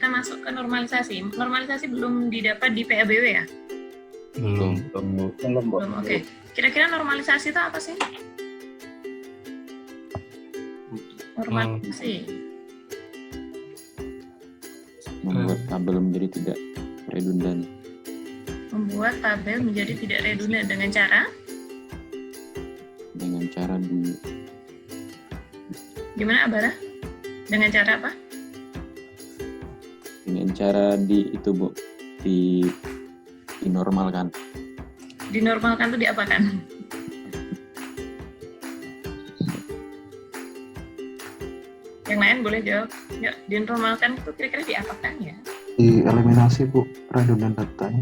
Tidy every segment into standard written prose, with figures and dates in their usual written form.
kita masuk ke normalisasi. Normalisasi belum didapat di PABW ya? Belum. Oke. Kira-kira normalisasi itu apa sih? Normalisasi. Membuat tabel menjadi tidak redundan. Membuat tabel menjadi tidak redundan dengan cara gimana, Abara? Dengan cara apa? Dengan cara dinormalkan. Dinormalkan itu diapakan? Yang lain boleh jawab. Ya, dinormalkan itu kira-kira diapakan ya? Dieliminasi, Bu, redundan datanya.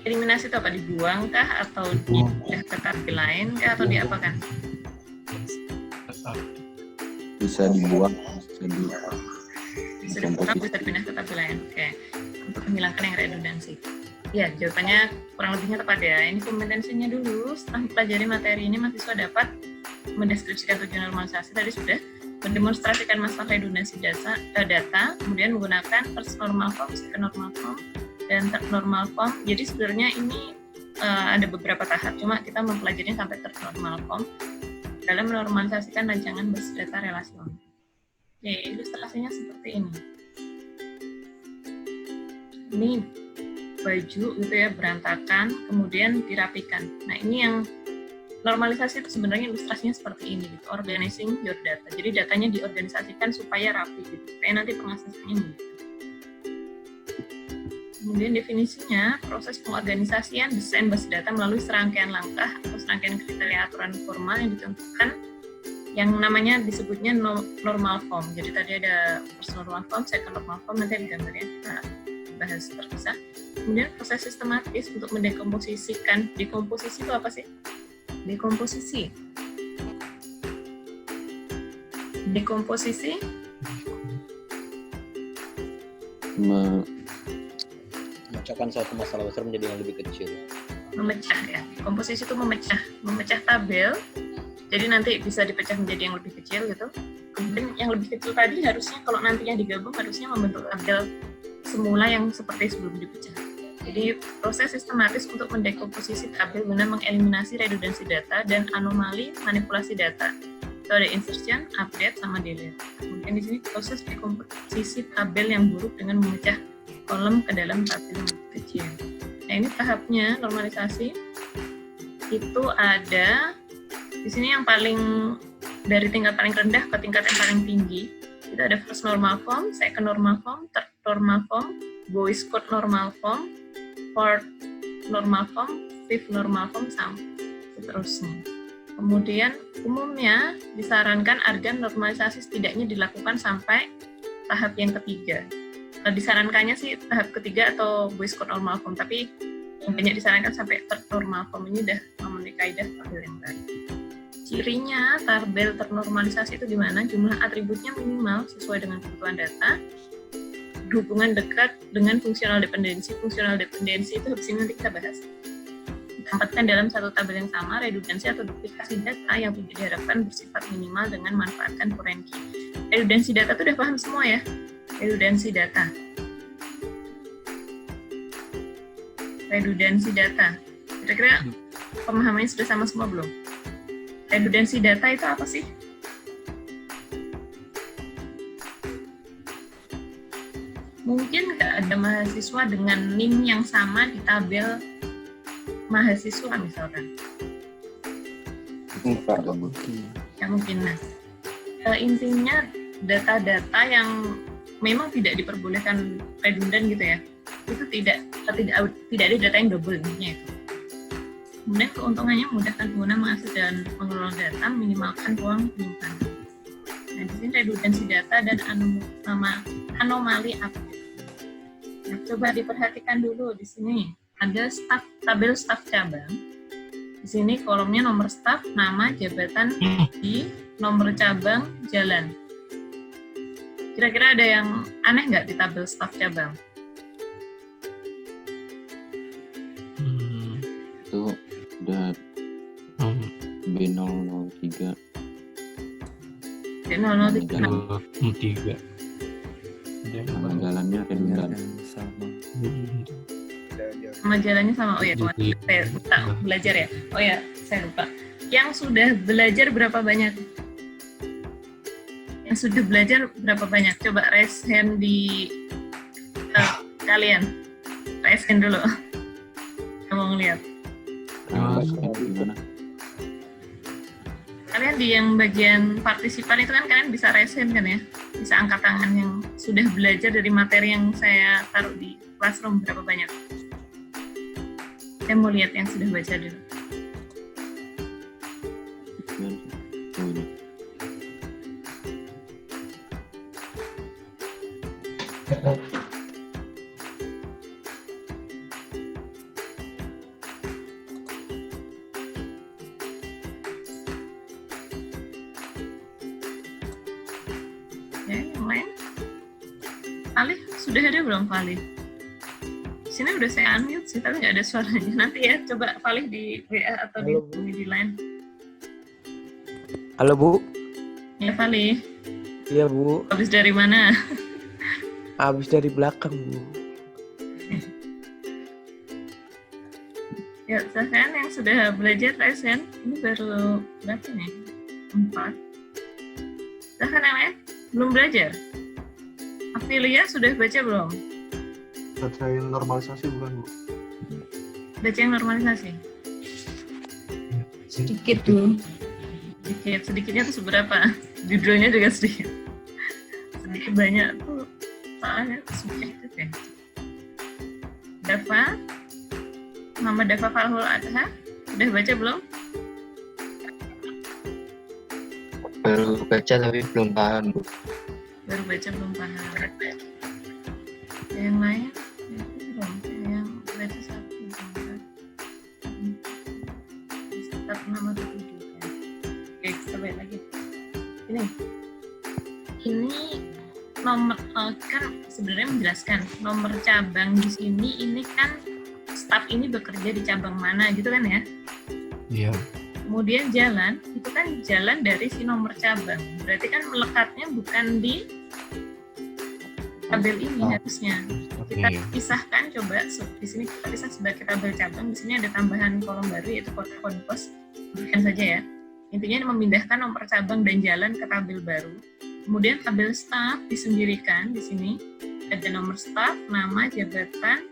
Eliminasi itu apa? Dibuang kah? Atau dipindah ke tabel lain kah? Atau diapakan? Bisa dibuang, bisa dibuang, bisa dipindah ke tabel lain. Oke. Untuk menghilangkan yang redundansi. Ya, jawabannya kurang lebihnya tepat ya. Ini kompetensinya dulu. Setelah mempelajari materi ini, mahasiswa dapat mendeskripsikan tujuan normalisasi. Tadi sudah mendemonstrasikan masalah redundansi data, kemudian menggunakan first normal form, second normal form, dan third normal form. Jadi sebenarnya ini ada beberapa tahap, cuma kita mempelajarinya sampai third normal form dalam menormalisasikan rancangan basis data relasional. Oke, ilustrasinya seperti ini. Ini baju gitu ya, berantakan, kemudian dirapikan. Nah, ini yang normalisasi itu sebenarnya ilustrasinya seperti ini, gitu. Organizing your data. Jadi datanya diorganisasikan supaya rapi, gitu. Supaya nanti pengaksesannya mudah. Kemudian definisinya, proses pengorganisasian desain basis data melalui serangkaian langkah atau serangkaian kriteria aturan formal yang ditentukan, yang namanya disebutnya normal form. Jadi tadi ada first normal form, second normal form, nanti ada gambarnya, kita bahas terpisah. Kemudian proses sistematis untuk mendekomposisikan. Dekomposisi itu apa sih? Dekomposisi. Memecahkan suatu masalah besar menjadi yang lebih kecil. Memecah ya. Komposisi itu memecah tabel. Jadi nanti bisa dipecah menjadi yang lebih kecil gitu. Kemudian yang lebih kecil tadi harusnya kalau nantinya digabung harusnya membentuk tabel semula yang seperti sebelum dipecah. Jadi proses sistematis untuk mendekomposisi tabel guna mengeliminasi redundansi data dan anomali manipulasi data. Itu ada insertion, update, sama delete. Kemudian di sini proses dekomposisi tabel yang buruk dengan memecah kolom ke dalam tabel yang lebih kecil. Nah, ini tahapnya normalisasi. Itu ada di sini yang paling dari tingkat paling rendah ke tingkat yang paling tinggi. Itu ada first normal form, second normal form, third normal form, Boyce code normal form, fourth normal form, fifth normal form, sampai seterusnya. Kemudian umumnya disarankan agar normalisasi setidaknya dilakukan sampai tahap yang ketiga. Disarankannya sih tahap ketiga atau Boyce code normal form, tapi yang banyak disarankan sampai third normal form. Ini udah memenuhi kaidah tabel yang tadi. Cirinya tabel ternormalisasi itu gimana? Jumlah atributnya minimal sesuai dengan kebutuhan data, hubungan dekat dengan fungsional dependensi. Fungsional dependensi itu habis ini nanti kita bahas. Ditempatkan dalam satu tabel yang sama, redundansi atau duplikasi data yang tidak diharapkan bersifat minimal dengan manfaatkan foreign key. Redundansi data itu udah paham semua ya? Redundansi data. Redundansi data. Kira-kira pemahamannya sudah sama semua belum? Redundansi data itu apa sih? Mungkin nggak ada mahasiswa dengan NIM yang sama di tabel mahasiswa misalkan? Ya mungkin. Nah, intinya data-data yang memang tidak diperbolehkan redundan gitu ya, itu tidak ada data yang double intinya itu. Kemudian keuntungannya memudahkan pengguna mengakses dan mengelola data, minimalkan ruang penyimpanan. Nah, di sini redundansi data dan anomali update. Nah, coba diperhatikan dulu di sini ada tabel staf cabang. Di sini kolomnya nomor staf, nama, jabatan, di nomor cabang, jalan. Kira-kira ada yang aneh nggak di tabel staf cabang? Itu udah B003. B003. Nama jalannya redundan. Sama jalannya sama. Oh ya, saya lupa belajar ya. Oh ya, saya lupa. Yang sudah belajar berapa banyak? Yang sudah belajar berapa banyak? Coba raise hand di kalian. Raise hand dulu. Saya mau ngeliat. Gimana? Kalian di yang bagian partisipan itu kan kalian bisa raise hand kan ya? Bisa angkat tangan yang sudah belajar dari materi yang saya taruh di classroom berapa banyak? Saya mau lihat yang sudah baca dulu. Oh, ini. Ya, yang lain? Alif, sudah ada belum Falih? Di sini udah saya unmute sih, tapi nggak ada suaranya. Nanti ya, coba Falih di WA atau di line. Halo Bu. Ya Falih, Iya Bu. habis dari mana? Habis dari belakang Bu. Ya, silahkan yang sudah belajar raise hand. Ini baru berapa nih? 4. Silahkan yang lain, belum belajar? Afilia sudah baca belum? Bacain normalisasi bukan Bu? Baca yang normalisasi? Sedikit dulu. Sedikitnya tuh seberapa? Judulnya juga sedikit. Sedikit banyak tuh soalnya subjektif ya. Dava, Muhammad Dava Falhul Adha, sudah baca belum? Baru baca tapi belum paham, Bu. Baru baca belum paham. Yang lain? Belum. Yang baca 1, 2, 3, 4, 5, 6, 7. Oke, kita balik lagi. Ini nomor kan sebenarnya menjelaskan nomor cabang di sini. Ini kan staf ini bekerja di cabang mana gitu kan ya? Iya. Kemudian jalan itu kan jalan dari si nomor cabang. Berarti kan melekatnya bukan di tabel ini harusnya. Kita pisahkan coba di sini kita pisah sebagai tabel cabang. Di sini ada tambahan kolom baru yaitu kode pos. Berikan saja ya. Intinya memindahkan nomor cabang dan jalan ke tabel baru. Kemudian tabel staf disendirikan di sini. Ada nomor staf, nama, jabatan,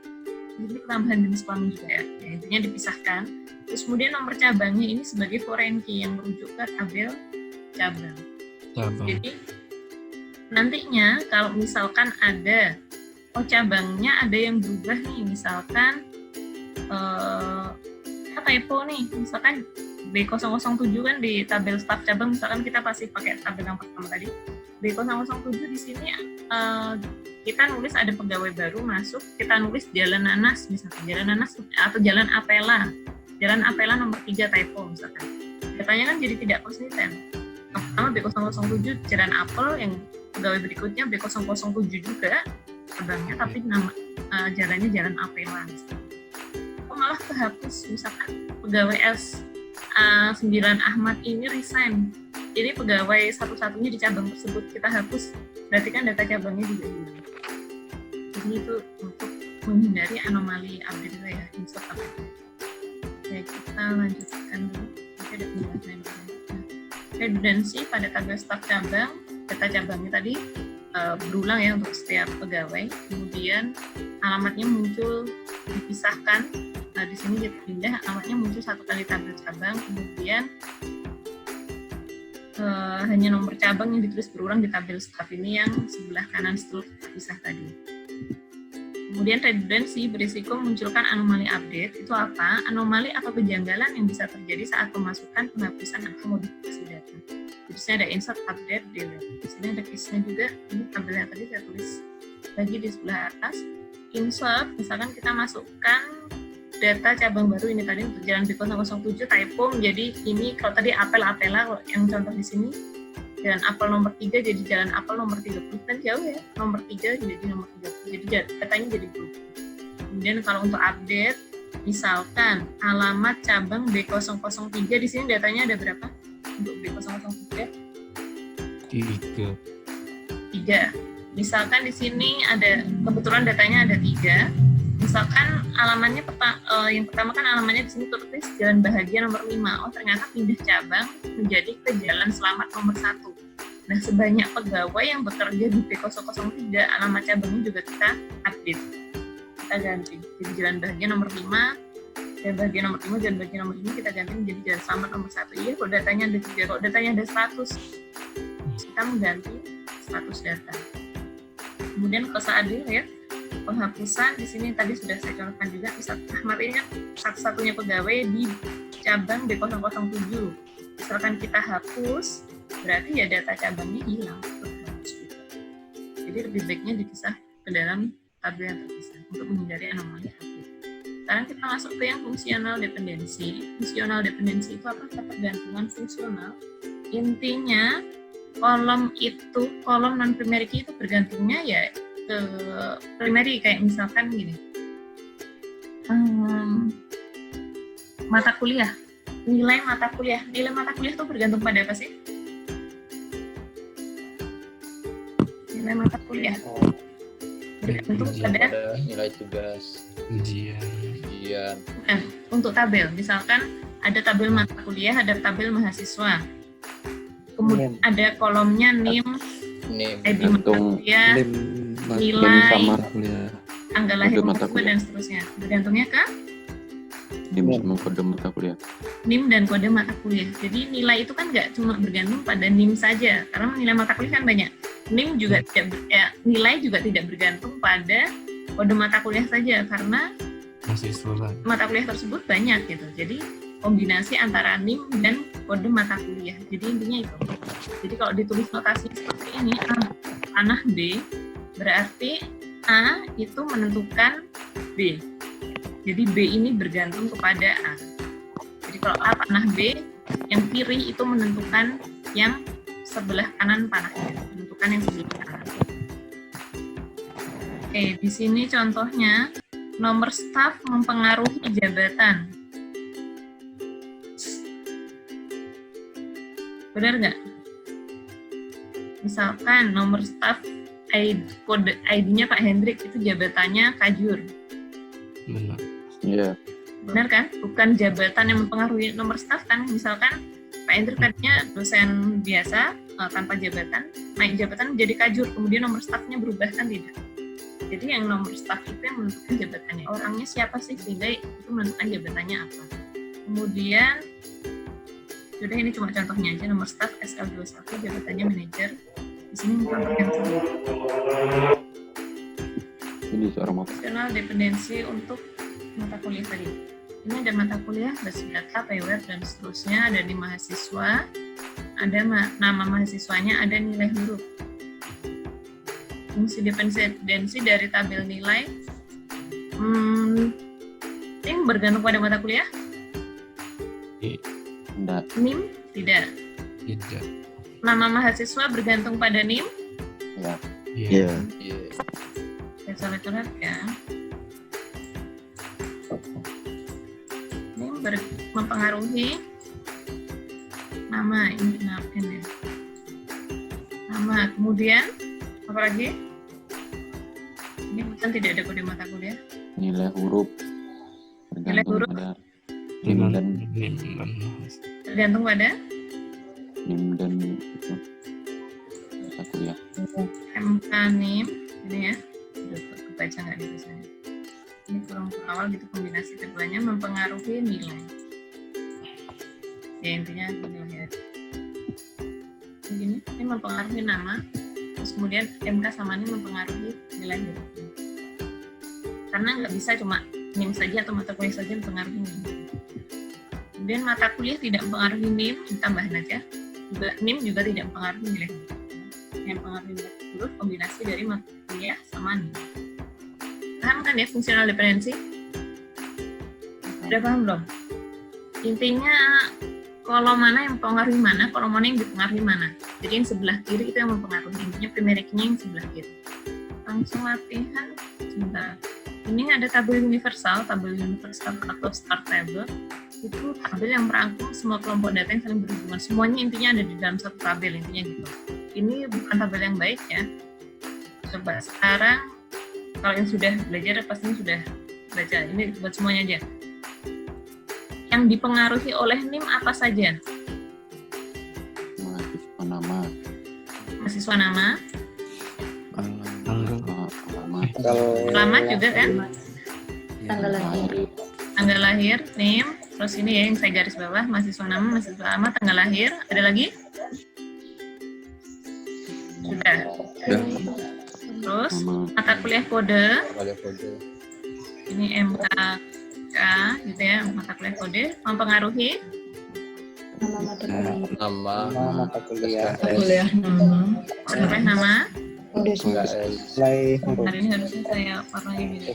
ini tambahan jenis kelamin juga ya. Intinya dipisahkan. Terus kemudian nomor cabangnya ini sebagai foreign key yang merujuk ke tabel cabang. Jadi nantinya kalau misalkan ada cabangnya ada yang berubah nih, misalkan typo nih, misalkan B007 kan di tabel staf cabang, misalkan kita pasti pakai tabel yang pertama tadi. B007 di sini kita nulis ada pegawai baru masuk, kita nulis Jalan Nanas misalkan, Jalan Nanas atau Jalan Apela. Jalan Apela nomor 3 typo misalkan. Datanya kan jadi tidak konsisten. Yang pertama B007 Jalan Apel, yang pegawai berikutnya B007 juga cabangnya, tapi nama jalannya Jalan Apela misalkan. Kok malah kehapus misalkan pegawai S9 Ahmad ini resign. Jadi pegawai satu-satunya di cabang tersebut kita hapus, berarti kan data cabangnya juga hilang. Jadi itu untuk menghindari anomali update itu ya, insert update. Oke, kita lanjutkan dulu. Oke, ada penjelasan berikutnya. Redundancy pada tabel staf cabang, data cabangnya tadi berulang ya untuk setiap pegawai. Kemudian alamatnya muncul dipisahkan. Nah, di sini dipindah, alamatnya muncul satu kali tabel cabang, kemudian hanya nomor cabang yang ditulis berulang di tabel staf ini yang sebelah kanan setelah terpisah tadi. Kemudian redundancy berisiko memunculkan anomali update. Itu apa? Anomali atau kejanggalan yang bisa terjadi saat pemasukan, penghapusan, atau modifikasi data. Jadi sini ada insert, update, delete. Di sini ada case-nya juga. Ini tabelnya tadi saya tulis lagi di sebelah atas. Insert, misalkan kita masukkan data cabang baru ini tadi untuk jalan B007 typo menjadi ini, kalau tadi Apela yang contoh di sini jalan apel nomor 3 jadi jalan apel nomor 30 kan jauh ya, nomor 3 jadi nomor 30 jadi datanya jadi berubah. Kemudian kalau untuk update misalkan alamat cabang B003 di sini datanya ada berapa untuk B003? 3. Misalkan di sini ada, kebetulan datanya ada 3. Misalkan alamannya yang pertama kan alamannya di sini tertulis Jalan Bahagia nomor 5. Oh, ternyata pindah cabang menjadi ke Jalan Selamat nomor 1. Nah, sebanyak pegawai yang bekerja di B003, alamat cabangnya juga kita update. Kita ganti. Jadi Jalan Bahagia nomor 5, Jalan Bahagia nomor 5, Jalan Bahagia nomor 5 kita ganti menjadi Jalan Selamat nomor 1. Iya, kalau datanya ada 3, kalau datanya ada 100, kita mengganti status data. Kemudian kosa adil ya, penghapusan di sini tadi sudah saya contohkan juga. Ahmad ini kan satu-satunya pegawai di cabang B007. Misalkan kita hapus, berarti ya data cabangnya hilang. Jadi lebih baiknya dipisah ke dalam tabel yang terpisah untuk menghindari anomali update. Sekarang kita masuk ke yang fungsional dependensi. Fungsional dependensi itu apa? Ketergantungan fungsional. Intinya kolom non primary key itu bergantungnya ya ke primary, kayak misalkan gini, mata kuliah, nilai mata kuliah itu bergantung pada apa sih? Nilai mata kuliah bergantung pada nilai tugas, ujian. Nah, untuk tabel, misalkan ada tabel mata kuliah, ada tabel mahasiswa. Kemudian ada kolomnya NIM, ID mata kuliah, nilai, tanggal lahir mahasiswa, dan seterusnya. Bergantungnya ke NIM sama kode mata kuliah. NIM dan kode mata kuliah. Jadi nilai itu kan nggak cuma bergantung pada NIM saja, karena nilai mata kuliah kan banyak. NIM juga nilai juga tidak bergantung pada kode mata kuliah saja, karena mata kuliah tersebut banyak gitu. Jadi kombinasi antara NIM dan kode mata kuliah. Jadi intinya itu. Jadi kalau ditulis notasi seperti ini, panah B, berarti A itu menentukan B. Jadi B ini bergantung kepada A. Jadi kalau A panah B, yang kiri itu menentukan yang sebelah kanan panahnya, menentukan yang sebelah kanan. Oke, di sini contohnya nomor staf mempengaruhi jabatan. Benar nggak? Misalkan nomor staf kode ID-nya Pak Hendrik, itu jabatannya Kajur. Benar. Iya. Benar kan? Bukan jabatan yang mempengaruhi nomor staf kan? Misalkan Pak Hendrik tadinya dosen biasa tanpa jabatan, naik jabatan menjadi Kajur, kemudian nomor stafnya berubah kan tidak? Jadi yang nomor staf itu yang menentukan jabatannya. Orangnya siapa sih sehingga itu menentukan jabatannya apa. Kemudian sudah, ini cuma contohnya aja, nomor staf SL21 jabatannya manajer. Di sini contoh yang sama. Ini seorang mata. Fungsional dependensi untuk mata kuliah tadi. Ini ada mata kuliah, basis data, payware, dan seterusnya. Ada di mahasiswa, ada nama mahasiswanya, ada nilai huruf. Fungsi dependensi dari tabel nilai. Ini bergantung pada mata kuliah? Enggak. NIM? Tidak. Tidak. Nama mahasiswa bergantung pada NIM? Ya. Iya. Saya coret-coret ya. NIM mempengaruhi nama, ini kenapa ya? Nama, kemudian apa lagi? Ini bukan tidak ada kode mata kuliah. Nilai huruf. Nilai huruf? Pada NIM dan Tergantung pada NIM dan itu mata kuliah. MK NIM, ini ya. Sudah kebaca nggak di tulisannya? Ini kurang awal gitu, kombinasi keduanya mempengaruhi nilai. Ya intinya nilai. Begini, ini mempengaruhi nama. Terus kemudian MK sama NIM mempengaruhi nilai huruf. Karena nggak bisa cuma NIM saja atau mata kuliah saja mempengaruhi NIM. Kemudian mata kuliah tidak mempengaruhi NIM, tambahan aja. Juga NIM juga tidak mempengaruhi nilai huruf. Yang mempengaruhi nilai huruf kombinasi dari mata kuliah sama NIM. Paham kan ya fungsional dependensi? Sudah paham belum? Intinya kolom mana yang mempengaruhi mana, kolom mana yang dipengaruhi mana. Jadi yang sebelah kiri itu yang mempengaruhi, intinya primary key-nya yang sebelah kiri. Langsung latihan, sebentar. Ini ada tabel universal atau start table. Itu tabel yang merangkum semua kelompok data yang saling berhubungan. Semuanya intinya ada di dalam satu tabel, intinya gitu. Ini bukan tabel yang baik ya. Coba sekarang kalau yang sudah belajar pastinya sudah baca. Ini buat semuanya aja. Yang dipengaruhi oleh NIM apa saja? mahasiswa nama, Mahasiswa nama, alamat, alamat juga kan? Tanggal lahir. Tanggal lahir, NIM. Terus ini ya yang saya garis bawah, mahasiswa nama, mahasiswa alamat, tanggal lahir. Ada lagi? Sudah. Terus nama, mata kuliah kode. Ada kode. Ini MKK gitu ya, mata kuliah kode mempengaruhi Nama mata kuliah. Nama mata kuliah. Kuliah nama. sesuai nama. Dosen. UKS. Mulai huruf. Hari ini harusnya saya warnai gitu.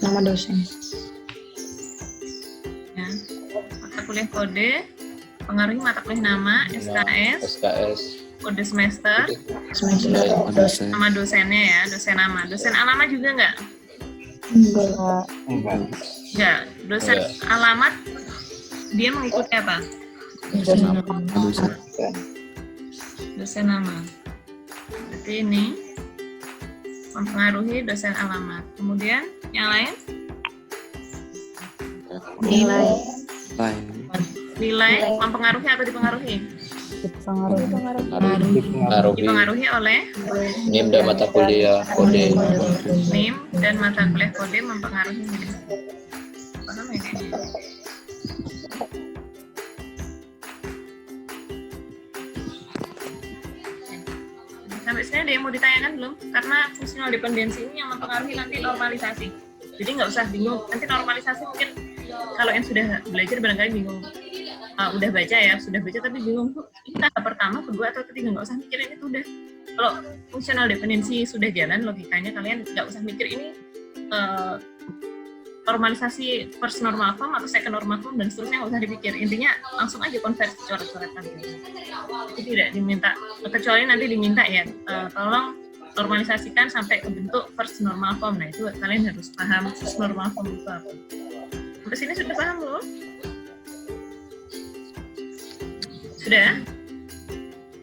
Nama dosen. Ya. Mata kuliah kode pengaruhi mata kuliah nama, SKS, SKS. kode semester, Semester. dosen, sama dosennya ya, dosen nama. Dosen alamat juga enggak? Enggak. Enggak. Dosen Enggak. alamat dia mengikuti apa? Dosen nama. dosen, Dosen nama. Berarti ini mempengaruhi dosen alamat. Kemudian yang lain? Nilai. Nilai mempengaruhi atau dipengaruhi? Pengaruhi. Dipengaruhi oleh NIM dan mata kuliah kode. NIM dan mata kuliah kode mempengaruhi nilai. Paham ya? Sampai sini ada yang mau ditanyakan belum? Karena fungsional dependensi ini yang mempengaruhi nanti normalisasi. Jadi nggak usah bingung. Nanti normalisasi mungkin kalau yang sudah belajar barangkali bingung. Udah baca ya, sudah baca tapi bingung tuh ini tahap pertama, kedua atau ketiga, nggak usah mikirin itu udah. Kalau fungsional dependensi sudah jalan logikanya, kalian nggak usah mikir ini normalisasi first normal form atau second normal form dan seterusnya, nggak usah dipikir. Intinya langsung aja konversi coret-coretan gitu. Itu tidak diminta, kecuali nanti diminta ya tolong normalisasikan sampai ke bentuk first normal form. Nah itu kalian harus paham first normal form itu apa. Sampai sini sudah paham belum? Sudah?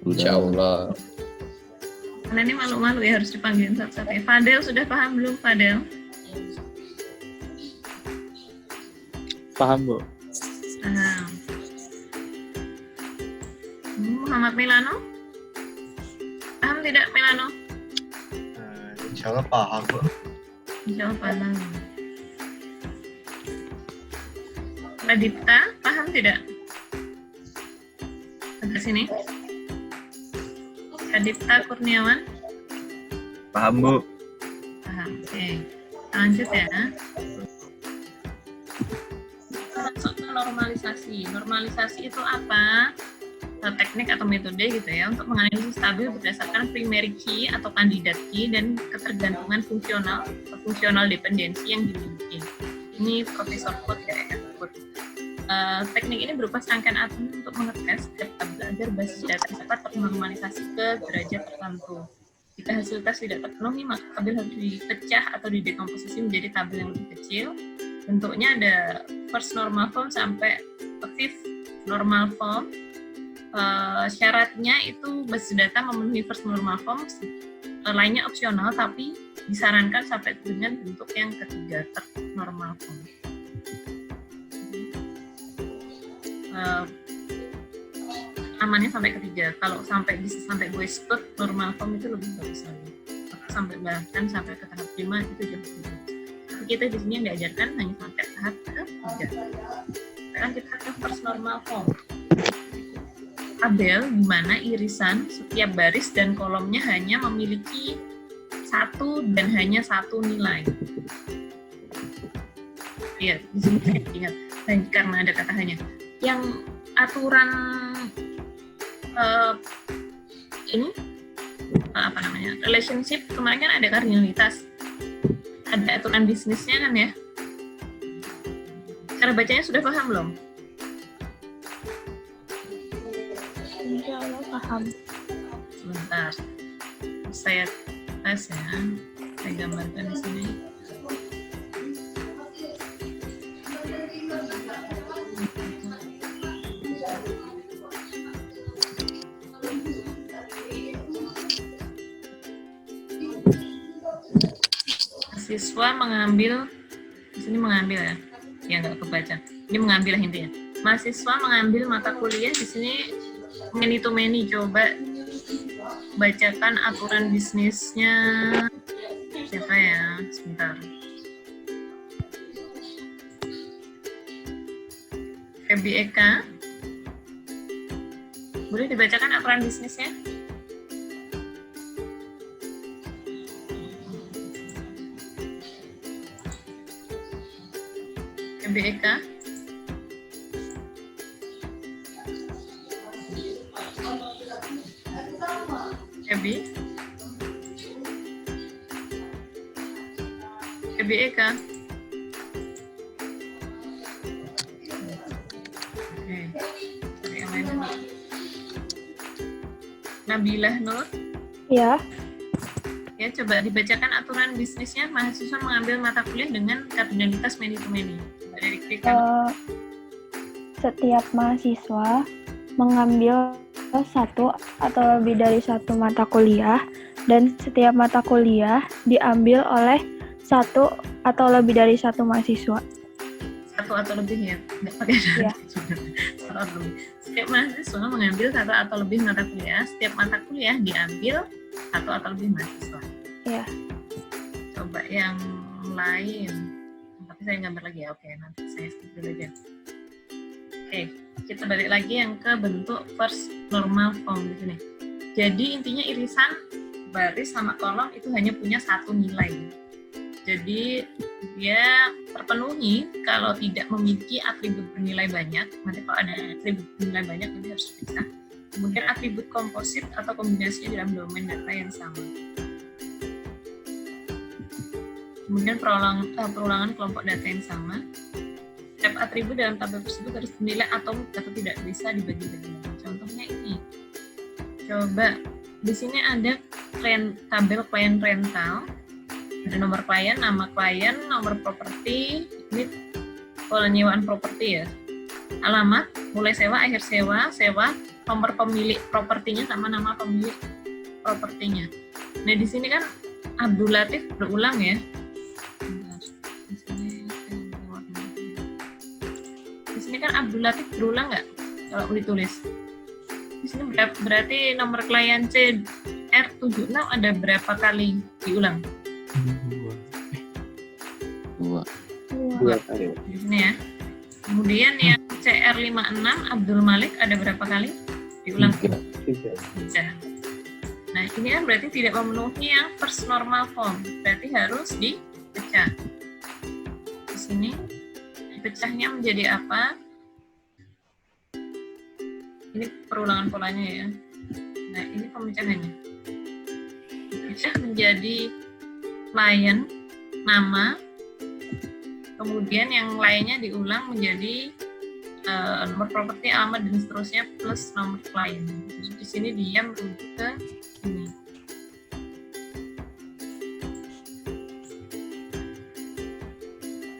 Insya Allah. Karena ini malu-malu ya harus dipanggilin satu-satu ya. Fadel sudah paham belum Fadel? Paham, Bu. Paham. Muhammad Milano? Paham tidak Milano? Insya Allah paham, Bu. Insya Allah paham. Radipta, paham tidak? Sampai sini. Radipta Kurniawan? Paham, Bu. Paham. Oke. Lanjut ya. Masuk ke normalisasi. Normalisasi itu apa? Teknik atau metode gitu ya untuk menganalisis stabil berdasarkan primary key atau kandidat key dan ketergantungan fungsional dependensi yang dimiliki. Ini Profesor Foot ya. Teknik ini berupa serangkaian atom untuk mengetes setiap tabel agar basis data dapat ternormalisasi ke derajat tertentu. Jika hasil tes tidak terpenuhi, maka tabel harus dipecah atau didekomposisi menjadi tabel yang lebih kecil. Bentuknya ada first normal form sampai fifth normal form. Syaratnya itu basis data memenuhi first normal form, lainnya opsional tapi disarankan sampai dengan bentuk yang ketiga, third normal form. Amannya sampai ketiga. Kalau sampai bisa sampai wasted normal form itu lebih bagus lagi. Sampai bahkan sampai ke tahap 5 itu jauh lebih bagus. Tapi kita di sini yang diajarkan hanya sampai tahap ketiga. Sekarang kita ke first normal form. Tabel di mana irisan setiap baris dan kolomnya hanya memiliki satu dan hanya satu nilai. Iya, di sini ingat karena ada kata hanya. Yang aturan ini apa namanya relationship kemarin kan ada kardinalitas, ada aturan bisnisnya kan ya. Cara bacanya sudah paham belum? Insya Allah paham. Sebentar, saya tes ya, saya gambarkan di sini. mahasiswa mengambil, di sini mengambil ya nggak kebaca. Ini mengambil intinya. Mahasiswa mengambil mata kuliah di sini many to many. Coba bacakan aturan bisnisnya siapa ya? Sebentar. Febi Eka. Boleh dibacakan aturan bisnisnya? Febi Eka. Febi Eka. Oke, cari yang lain dulu. Nabilah Nur. Ya, Ya, coba dibacakan aturan bisnisnya. Mahasiswa mengambil mata kuliah dengan kardinalitas many to many. Coba dari Krika. setiap mahasiswa mengambil satu atau lebih dari satu mata kuliah, dan setiap mata kuliah diambil oleh satu atau lebih dari satu mahasiswa. Satu atau lebih ya, nggak pakai Iya. satu atau lebih. Setiap mahasiswa mengambil satu atau lebih mata kuliah. Setiap mata kuliah diambil satu atau lebih mahasiswa. Iya. Coba yang lain. Tapi saya gambar lagi ya. Oke, nanti saya skip dulu aja. Oke, kita balik lagi yang ke bentuk first normal form di sini. Jadi intinya irisan baris sama kolom itu hanya punya satu nilai. Jadi dia terpenuhi kalau tidak memiliki atribut bernilai banyak. Nanti kalau ada atribut bernilai banyak nanti harus dipisah. Kemudian atribut komposit atau kombinasinya dalam domain data yang sama. Kemudian perulangan kelompok data yang sama. Setiap atribut dalam tabel tersebut harus bernilai atau tidak bisa dibagi-bagi. Contohnya ini. Coba di sini ada tabel klien rental. Ada nomor klien, nama klien, nomor properti, ini penyewaan properti ya. Alamat, mulai sewa, akhir sewa, nomor pemilik propertinya sama nama pemilik propertinya. Nah di sini kan Abdul Latif berulang ya. Di sini kan Abdul Latif berulang nggak kalau ditulis? Di sini berarti nomor klien CR76 ada berapa kali diulang? Dua. kali. Di sini ya. Kemudian yang CR56 Abdul Malik ada berapa kali diulang? 3. Tiga. Nah ini kan berarti tidak memenuhi yang first normal form, berarti harus dipecah. Di sini pecahnya menjadi apa? Ini perulangan polanya ya. Nah ini pemecahannya. Dipecah menjadi klien, nama, kemudian yang lainnya diulang menjadi nomor properti, alamat, dan seterusnya plus nomor klien. Jadi di sini dia merujuk ke ini.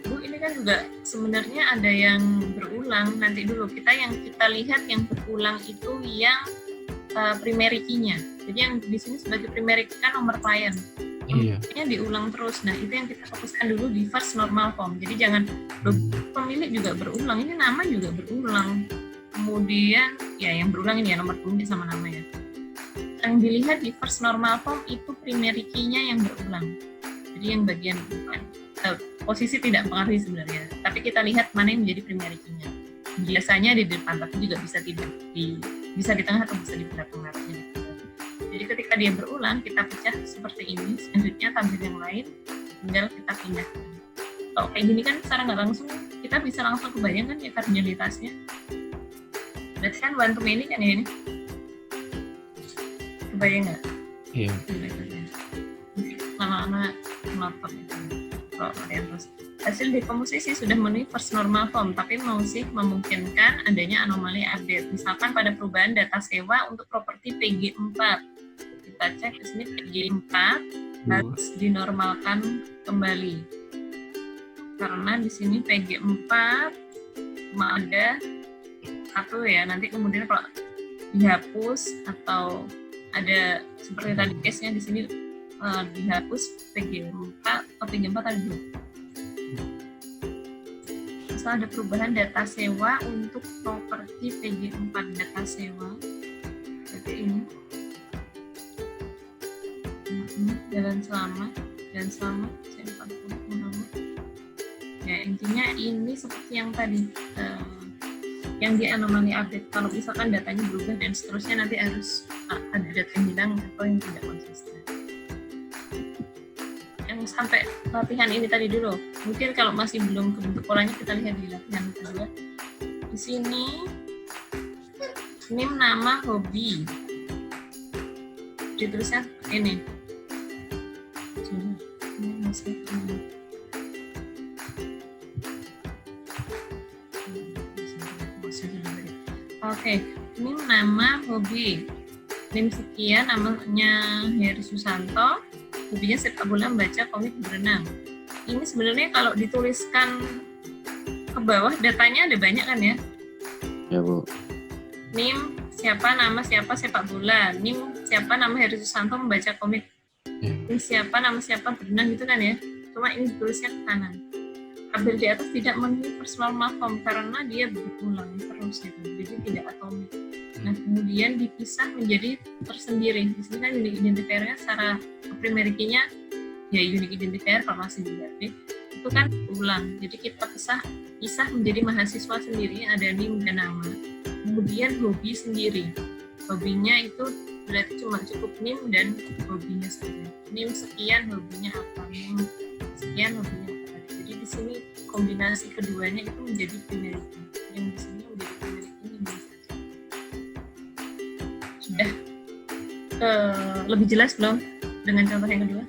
Bu, ini kan juga sebenarnya ada yang berulang. Nanti dulu kita lihat yang berulang itu yang primary key-nya. Jadi yang di sini sebagai primary key kan nomor klien. Iya. Diulang terus. Nah itu yang kita fokuskan dulu di first normal form. Jadi jangan pemilik juga berulang, ini nama juga berulang. Kemudian ya yang berulang ini ya nomor pemilik sama nama ya. Yang dilihat di first normal form itu primary key-nya yang berulang. Jadi yang bagian posisi tidak mempengaruhi sebenarnya. Tapi kita lihat mana yang menjadi primary key-nya. Biasanya di depan, tapi juga bisa bisa di tengah atau bisa di belakang. Jadi ketika dia berulang, kita pecah seperti ini. Selanjutnya tabel yang lain, tinggal kita pindahkan. Kalau kayak gini kan secara nggak langsung, kita bisa langsung kebayang kan ya kardinalitasnya. Berarti kan one to many kan ya ini? Kebayang nggak? Iya. Lama-lama melapor itu. Kalau kalian terus. Hasil dekomposisi sudah memenuhi first normal form, tapi masih memungkinkan adanya anomali update. Misalkan pada perubahan data sewa untuk properti PG4. Kita cek di sini PG4 harus dinormalkan kembali. Karena di sini PG4 cuma ada satu ya. Nanti kemudian kalau dihapus atau ada seperti tadi case-nya di sini dihapus PG4 atau PG4 ada 2. Asal ada perubahan data sewa untuk properti PG4 data sewa seperti ini. Jalan selamat saya 40 Muhammad. Ya intinya ini seperti yang tadi yang di anomali update. Kalau misalkan datanya berubah dan seterusnya nanti harus ada data yang hilang atau yang tidak konsisten. Yang sampai latihan ini tadi dulu. Mungkin kalau masih belum kebentuk polanya kita lihat di latihan kedua. Di sini NIM nama hobi. Ditulisnya seperti ini. Ini masih Oke, ini nama hobi. NIM sekian, namanya Heri Susanto. Hobinya sepak bola, membaca, komik, berenang. Ini sebenarnya kalau dituliskan ke bawah datanya ada banyak kan ya? Ya, Bu. NIM siapa, nama siapa, sepak bola. NIM siapa, nama Heri Susanto, membaca komik. NIM siapa, nama siapa, berenang gitu kan ya? Cuma ini ditulisnya ke kanan. Tabel di atas tidak memenuhi personal form karena dia berulang terus gitu, jadi tidak atomik. Nah kemudian dipisah menjadi tersendiri. Di sini kan unique identifier-nya secara primary key-nya ya unique identifier kalau masih di URD itu kan ulang. Jadi kita pisah menjadi mahasiswa sendiri, ada NIM dan nama. Kemudian hobi sendiri. Hobinya itu berarti cuma cukup NIM dan hobinya saja. NIM sekian, hobinya apa? NIM sekian, hobinya apa? Jadi di sini kombinasi keduanya itu menjadi primary key. Yang di sini menjadi primary key ini saja. Sudah lebih jelas belum dengan contoh yang kedua?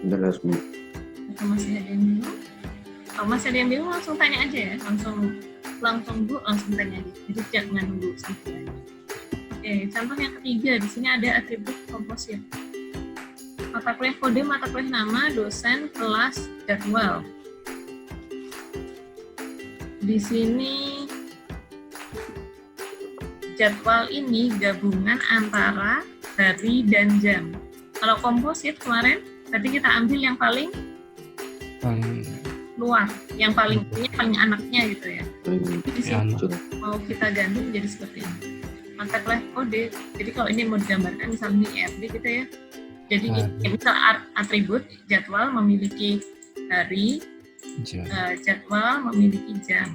Jelas, Bu. Atau masih ada yang bingung? Kalau masih ada yang bingung langsung tanya aja ya, langsung Bu langsung tanya aja. Jadi jangan nunggu sampai. Oke, contoh yang ketiga di sini ada atribut komposit. Mata kuliah kode, mata kuliah nama, dosen, kelas, jadwal. Di sini jadwal ini gabungan antara hari dan jam. Kalau komposit kemarin, berarti kita ambil yang paling luar, yang paling anaknya gitu ya. Jadi di sini mau kita ganti menjadi seperti ini. Mata kuliah kode. Jadi kalau ini mau digambarkan misalnya di EFD gitu ya. Jadi misal atribut jadwal memiliki hari, jadwal memiliki jam.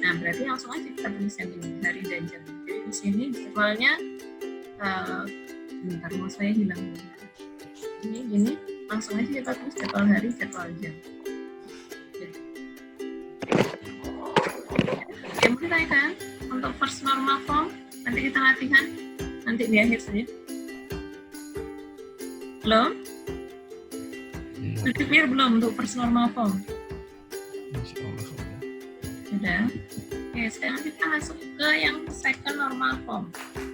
Nah berarti langsung aja kita tulis yang ini hari dan jam. Jadi di sini jadwalnya, bentar mau saya hilang dulu. Ini gini, langsung aja kita tulis jadwal hari, jadwal jam. Oke, mungkin kan untuk first normal form nanti kita latihan nanti di akhir saja. Belum? Sudah clear belum untuk first normal form? Sudah. Oke, sekarang kita masuk ke yang second normal form.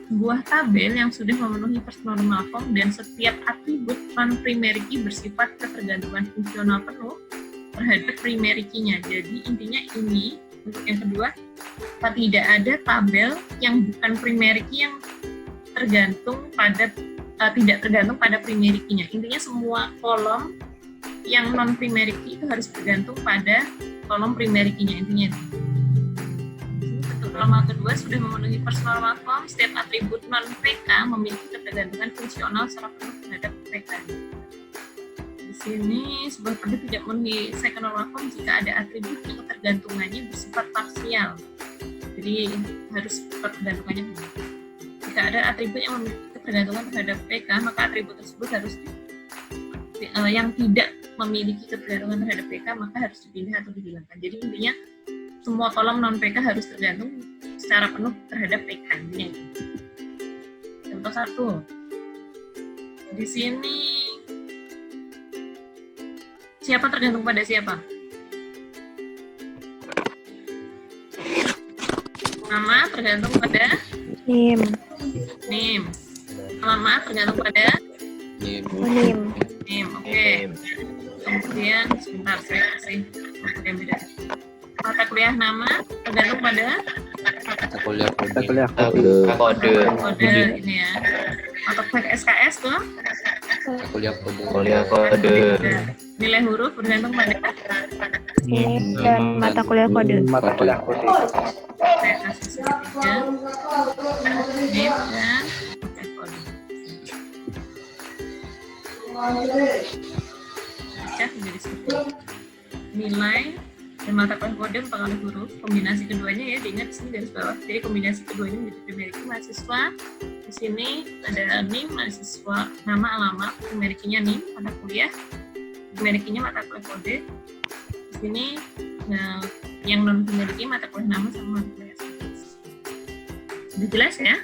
Sebuah tabel yang sudah memenuhi first normal form dan setiap atribut non-primary key bersifat ketergantungan fungsional penuh terhadap primary key-nya. Jadi intinya ini untuk yang kedua, tidak ada tabel yang bukan primary key yang tergantung pada tidak tergantung pada primary key-nya. Intinya semua kolom yang non primary key itu harus bergantung pada kolom primary key-nya intinya. Untuk normal kedua sudah memenuhi first normal form, setiap atribut non PK memiliki ketergantungan fungsional secara penuh terhadap PK. Di sini sebuah tabel tidak memenuhi second normal form jika ada atribut yang ketergantungannya bersifat parsial. Jadi harus ketergantungannya benar. Jika ada atribut yang memiliki ketergantungan terhadap PK, maka atribut tersebut harus yang tidak memiliki ketergantungan terhadap PK maka harus dipindah atau dihilangkan. Jadi intinya semua kolom non PK harus tergantung secara penuh terhadap PK. Contoh 1. Di sini siapa tergantung pada siapa? Nama tergantung pada NIM. Nama tergantung pada NIM. Oke. Kemudian sebentar saya kasih yang beda. Mata kuliah nama tergantung pada Mata kuliah kode. kode ini ya. Mata kuliah SKS tuh Kuliah kode. Kuliah kode. Nah, nilai huruf bergantung pada NIM dan mata kuliah kode. Mata kuliah kode. saya kasih segitiga, NIM dan mata kode. Pecah menjadi seperti ini. Nilai dan mata kuliah kode mempengaruhi huruf. Kombinasi keduanya ya, diingat di sini garis bawah. Jadi kombinasi keduanya menjadi primeriki mahasiswa. Di sini ada NIM mahasiswa, nama alamat, primerikinya NIM mata kuliah, primerikinya mata kuliah kode. Di sini nah, yang non primeriki mata kuliah nama sama mata kuliah. Sudah jelas ya?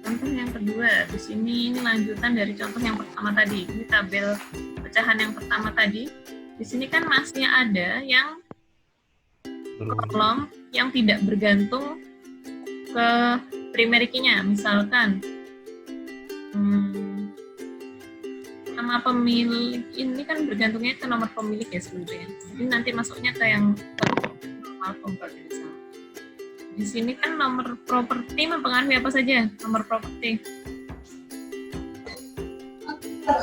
Contoh yang kedua, di sini ini lanjutan dari contoh yang pertama tadi. Ini tabel pecahan yang pertama tadi. Di sini kan masih ada yang kolom yang tidak bergantung ke primerikinya. Misalkan nama pemilik ini kan bergantungnya ke nomor pemilik ya sebenarnya. Ini nanti masuknya ke yang normal form kalau tidak salah. Di sini kan nomor properti mempengaruhi apa saja? Nomor properti.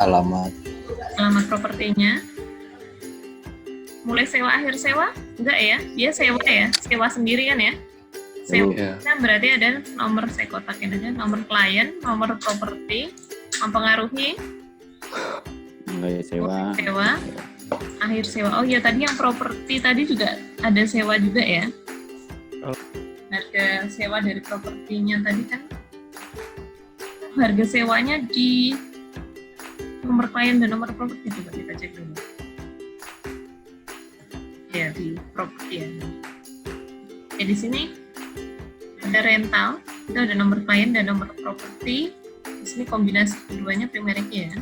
Alamat. Alamat propertinya. Mulai sewa akhir sewa? Enggak ya? Dia sewa ya? Sewa sendiri kan ya? Sewa Iya. kan berarti ada nomor saya kotakin aja. Nomor klien, nomor properti, mempengaruhi Mulai sewa. sewa, akhir sewa. Oh iya tadi yang properti tadi juga ada sewa juga ya? Oh. Harga sewa dari propertinya tadi kan harga sewanya di nomor klien dan nomor properti, coba kita cek dulu. Ya di properti ya. Ya di sini ada rental, itu ada nomor klien dan nomor properti. Di sini kombinasi keduanya primeriki ya.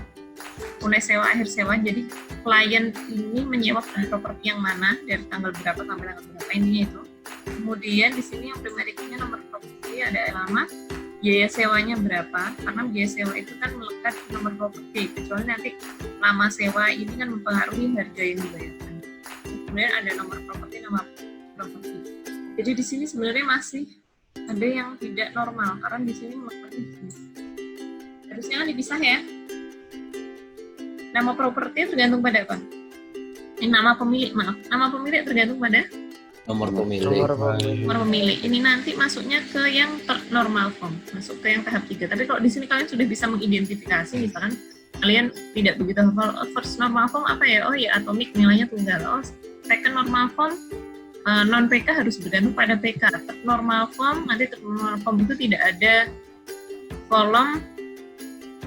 Mulai sewa akhir sewa, jadi klien ini menyewa properti yang mana dari tanggal berapa sampai tanggal berapa, intinya itu. Kemudian di sini yang primerikinya nomor properti ada alamat, biaya sewanya berapa, karena biaya sewa itu kan melekat di nomor properti, kecuali nanti lama sewa ini kan mempengaruhi harga yang dibayarkan. Kemudian ada nomor properti, nama properti. Jadi di sini sebenarnya masih ada yang tidak normal, karena di sini melekat di sini. Harusnya kan dipisah ya. Nama properti tergantung pada apa? Ini nama pemilik, maaf. Nama pemilik tergantung pada Nomor pemilik. nomor pemilik. Ini nanti masuknya ke yang normal form, masuk ke yang tahap 3. Tapi kalau di sini kalian sudah bisa mengidentifikasi, misalkan kalian tidak begitu hafal first normal form apa ya? Oh ya atomik nilainya tunggal. Oh second normal form non PK harus bergantung pada PK. Third normal form nanti third normal form itu tidak ada kolom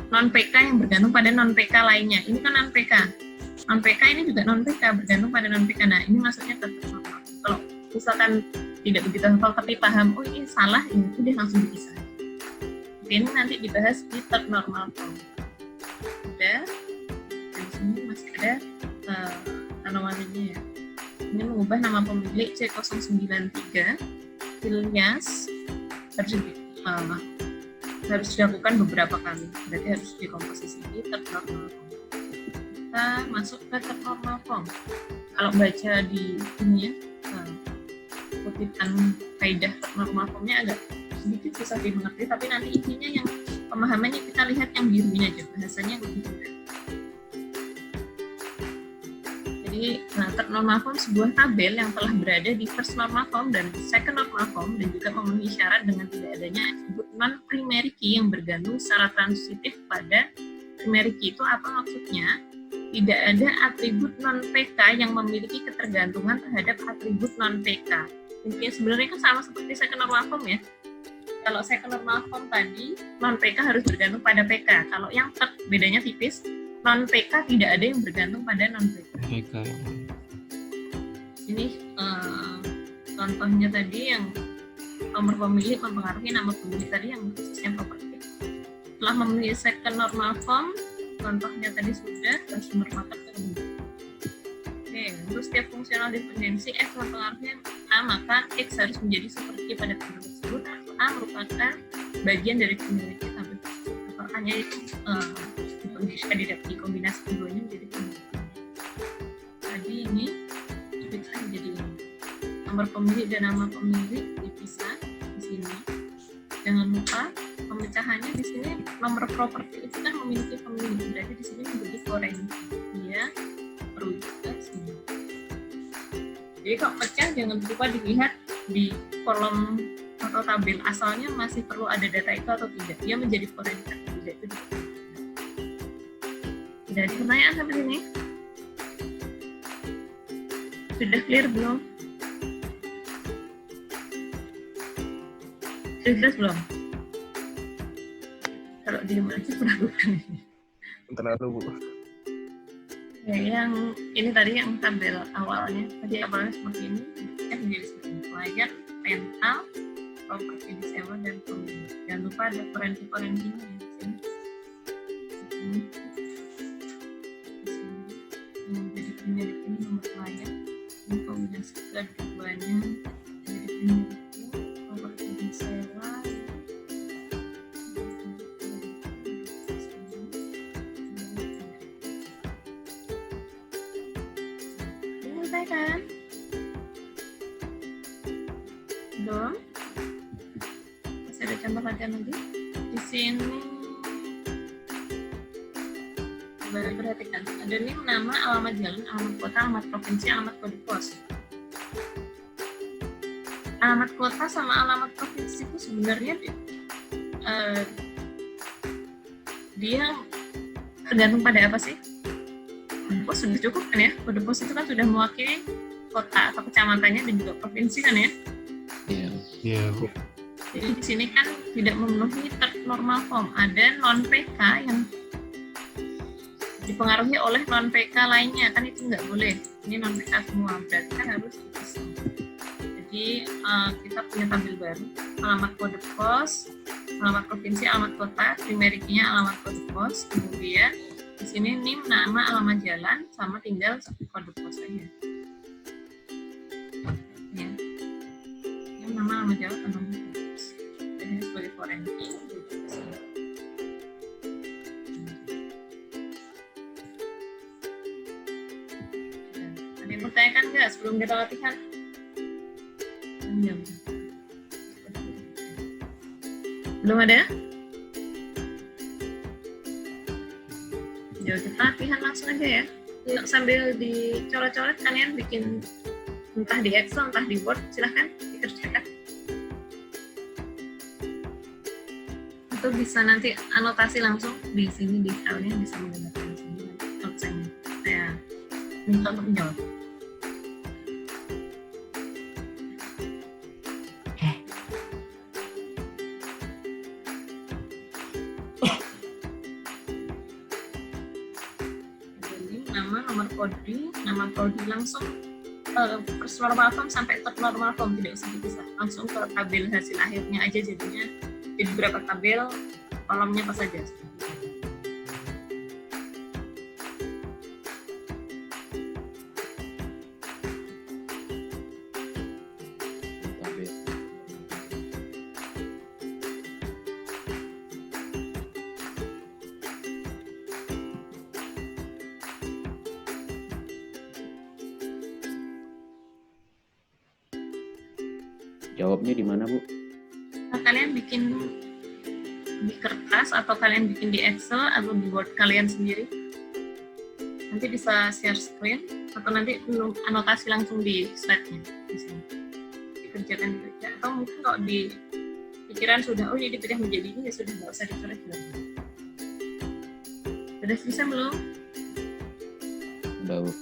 non PK yang bergantung pada non PK lainnya. Ini kan non PK. Non PK ini juga non PK bergantung pada non PK. Nah ini masuknya ke third normal. Kalau misalkan tidak begitu hafal tapi paham, oh ini salah, ini udah langsung dipisah. Ini nanti dibahas di third normal form. Udah, di sini masih ada anomalinya ya. Ini mengubah nama pemilik C093, Ilyas harus dilakukan beberapa kali. Berarti harus dikomposisi di third normal form. Kita masuk ke third normal form. Kalau baca di ini ya, kutipan kaidah normal formnya agak sedikit susah dimengerti, tapi nanti intinya yang pemahamannya kita lihat yang birunya aja, bahasanya lebih mudah. Jadi third normal form sebuah tabel yang telah berada di first normal form dan second normal form dan juga memenuhi syarat dengan tidak adanya atribut non primeriki yang bergantung secara transitif pada primeriki. Itu apa maksudnya? Tidak ada atribut non PK yang memiliki ketergantungan terhadap atribut non PK. Intinya sebenarnya kan sama seperti second normal form ya. Kalau second normal form tadi non PK harus bergantung pada PK. Kalau yang third bedanya tipis, non PK tidak ada yang bergantung pada non PK. PK. Ini contohnya tadi yang nomor pemilik mempengaruhi nama pemilik tadi yang khususnya properti. Setelah memenuhi second normal form, contohnya tadi sudah harus normatif tertentu. Oke, untuk setiap fungsional dependensi F mempengaruhi A, maka X harus menjadi seperti pada tabel tersebut. A merupakan bagian dari primeriki tabel tersebut. Makanya itu dikombinasi keduanya menjadi primeriki. Tadi ini bisa menjadi ini. Nomor pemilik dan nama pemilik dipisah di sini. Jangan lupa pemecahannya di sini nomor properti itu kan memiliki pemilih, berarti di sini menjadi foreign. Dia perlu juga sini. Jadi kalau pecah jangan lupa dilihat di kolom atau tabel asalnya masih perlu ada data itu atau tidak. Dia menjadi foreign atau tidak itu. Sudah ada pertanyaan sampai sini? Sudah clear belum? Sudah jelas belum? Kalau di rumah aja kuragukan ini. Terlalu Bu. Ya, yang ini tadi yang tabel awalnya, tadi awalnya seperti ini, kan menjadi seperti ini. Pelajar, rental, properti disewa dan pemilik. Jangan lupa ada foreign-nya di sini. Jadi pemilik ini nomor pelajar, ini kombinasi keduanya, jadi pemilik properti disewa. Kan? Belum? Masih ada contoh latihan lagi? Di sini perhatikan, ada nih nama, alamat jalan, alamat kota, alamat provinsi, alamat kode pos. Alamat kota sama alamat provinsi itu sebenarnya dia tergantung pada apa sih? Kode pos sudah cukup kan ya? Kode pos itu kan sudah mewakili kota atau kecamatannya dan juga provinsi kan ya? Iya. Iya. Jadi di sini kan tidak memenuhi normal form. Ada non PK yang dipengaruhi oleh non PK lainnya, kan itu nggak boleh. Ini non PK semua, berarti kan harus dipisah. Jadi kita punya tabel baru, alamat kode pos, alamat provinsi, alamat kota, primary key-nya alamat kode pos, kemudian di sini NIM, nama, alamat jalan, sama tinggal kode pos saja. Ya. Ini nama, alamat jalan, alamat kode pos. Jadi sebagai foreign key. Ada yang bertanyakan nggak sebelum kita latihan? Belum ada? Yuk kita latihan langsung aja ya. Yuk, sambil dicoret-coret kalian bikin entah di Excel entah di Word, silahkan dikerjakan. Itu bisa nanti anotasi langsung di sini di filenya, bisa menggunakan di sini nanti kalau saya minta untuk menjawab. Nama prodi langsung first normal form sampai third normal form, tidak usah dipisah, langsung ke tabel hasil akhirnya aja, jadinya jadi berapa tabel, kolomnya apa saja. Jawabnya di mana, Bu? Nah, kalian bikin di kertas atau kalian bikin di Excel atau di Word kalian sendiri. Nanti bisa share screen atau nanti anotasi langsung di slide-nya di sini. Dikerjakan atau mungkin kalau di pikiran sudah oh ini dipecah menjadi ini ya sudah, nggak usah dicoret lagi. Sudah bisa belum? Udah, Bu.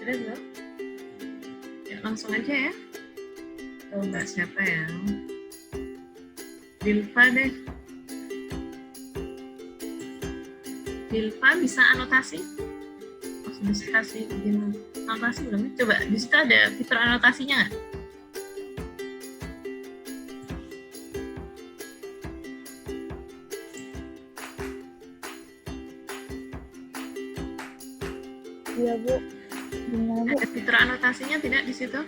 Ada belum? Ya, langsung aja ya. Coba siapa yang Dilfa deh. Dilfa bisa anotasi? Bisa kasih bikin anotasi belum? Coba di situ ada fitur anotasinya nggak? Iya Bu. Gimana Bu? Ada fitur anotasinya tidak di situ?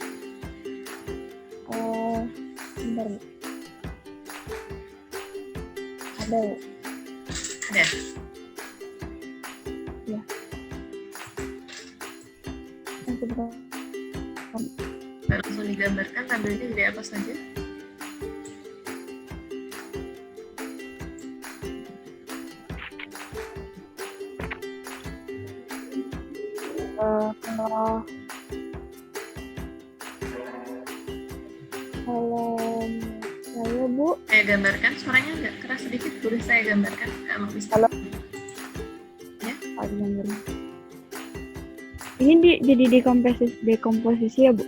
Bentar Bu. Ada Bu. Ada. Ya. Bentar. Langsung digambarkan tabelnya jadi apa saja? Kalau saya Bu, Saya gambarkan, suaranya agak keras sedikit, boleh saya gambarkan? Kalau bisa. Halo. Ini jadi dekomposisi ya Bu?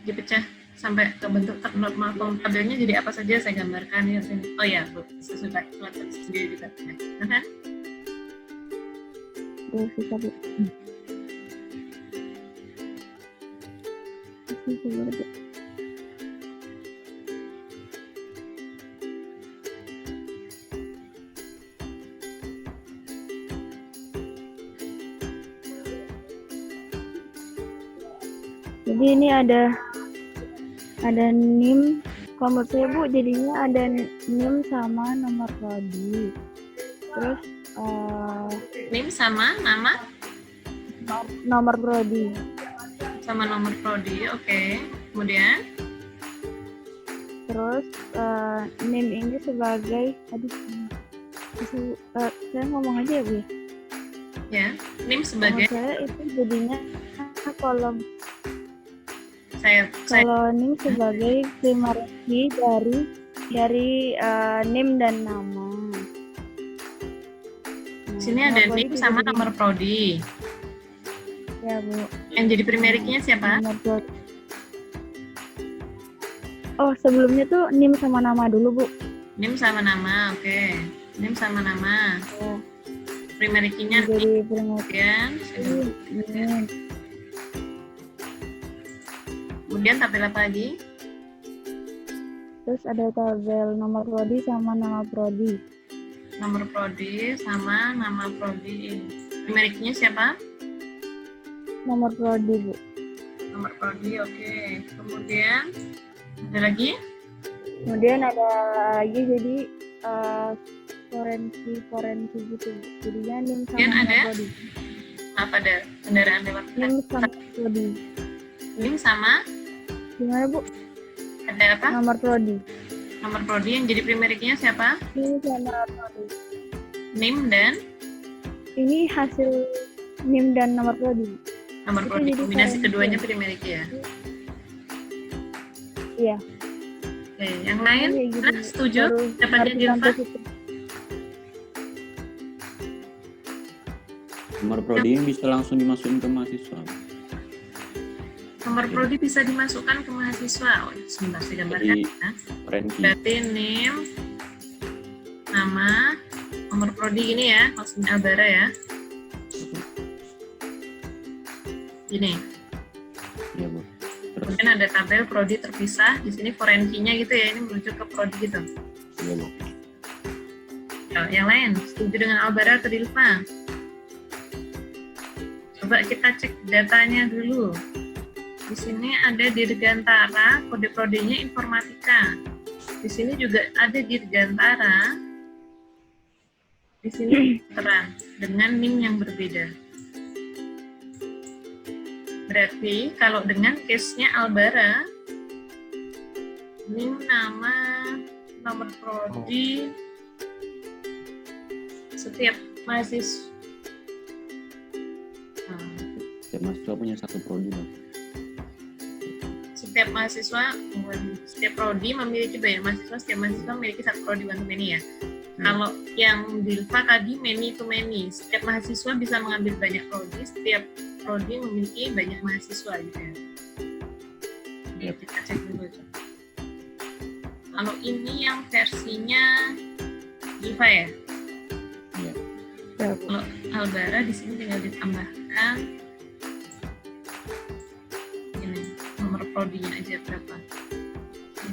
Dipecah sampai ke bentuk normal. Tabelnya jadi apa saja saya gambarkan ya sini. Oh ya, Bu, sesuai sendiri juga. Nah, Susah Bu. Susah Bu. Jadi ini ada NIM, kalau menurut saya Bu jadinya ada NIM sama nomor prodi. Terus NIM sama nama nomor prodi. sama nomor prodi, oke. Kemudian Terus NIM ini sebagai saya ngomong aja ya Bu ya. ya, NIM sebagai Menurut saya itu jadinya kolom saya kalau NIM sebagai primary key dari NIM dan nama. sini ada nomor NIM prodi sama jadi- nomor prodi. Ya Bu. Yang jadi primary key-nya siapa? Nomor prodi. Oh sebelumnya tuh NIM sama nama dulu Bu. NIM sama nama, oke. NIM sama nama. Ya, Primary key-nya jadi primary kemudian NIM. kemudian tabel apa lagi? Terus ada tabel nomor prodi sama nama prodi. Nomor prodi sama nama prodi. Primary key-nya siapa? Nomor prodi Bu. Nomor prodi, oke. Kemudian ada lagi? Kemudian ada lagi jadi forensi gitu. Jadinya NIM sama Kemudian nama ada? prodi. Apa ada kendaraan lewat? NIM sama prodi. NIM sama Gimana Bu? ada apa? Nomor prodi. Nomor prodi yang jadi primary key-nya siapa? NIM sama prodi. NIM dan Ini hasil NIM dan nomor prodi. nomor Itu prodi. jadi Kombinasi forensi. keduanya primary key ya. Iya. Oke, yang lain? Iya, gitu. Nah, setuju? Baru Dapatnya ngerti Dilfa? sampai situ. Nomor prodi bisa langsung dimasukin ke mahasiswa. Nomor prodi bisa dimasukkan ke mahasiswa. Oh, sebentar saya gambarkan Jadi- ya. Ranking. Berarti NIM, nama, nomor prodi gini ya, maksudnya Albara ya. Gini. Iya Bu. Terus Kemudian ada tabel prodi terpisah. Di sini forensinya gitu ya, ini merujuk ke prodi gitu. iya Bu. Ya, yang lain, setuju dengan Albara atau Dilfa? Coba kita cek datanya dulu. Di sini ada Dirgantara, kode prodinya informatika. Di sini juga ada Dirgantara. Di sini terang dengan NIM yang berbeda. Berarti kalau dengan case-nya Albara, NIM, nama, nomor prodi, setiap mahasiswa. Setiap mahasiswa punya satu prodi Bang. Setiap mahasiswa, setiap prodi memiliki banyak mahasiswa, setiap mahasiswa memiliki satu prodi one to many ya. Kalau yang Dilfa tadi many to many, setiap mahasiswa bisa mengambil banyak prodi, setiap prodi yang memiliki banyak mahasiswa gitu ya. Ya, kita cek dulu itu. Kalau ini yang versinya IVA ya. Iya. Kalau Albara di sini tinggal ditambahkan ini nomor prodinya aja berapa.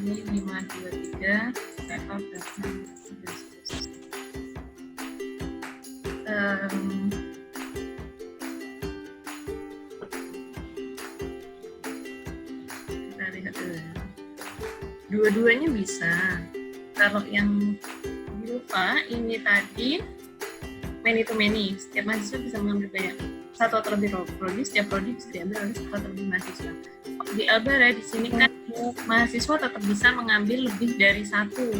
Ini 523 berapa berapa. Kita lihat dulu. Dua-duanya bisa. Kalau yang lupa ini tadi many to many, setiap mahasiswa bisa mengambil banyak satu atau lebih prodi, setiap prodi bisa diambil oleh satu atau lebih mahasiswa. Di Albara di sini kan mahasiswa tetap bisa mengambil lebih dari satu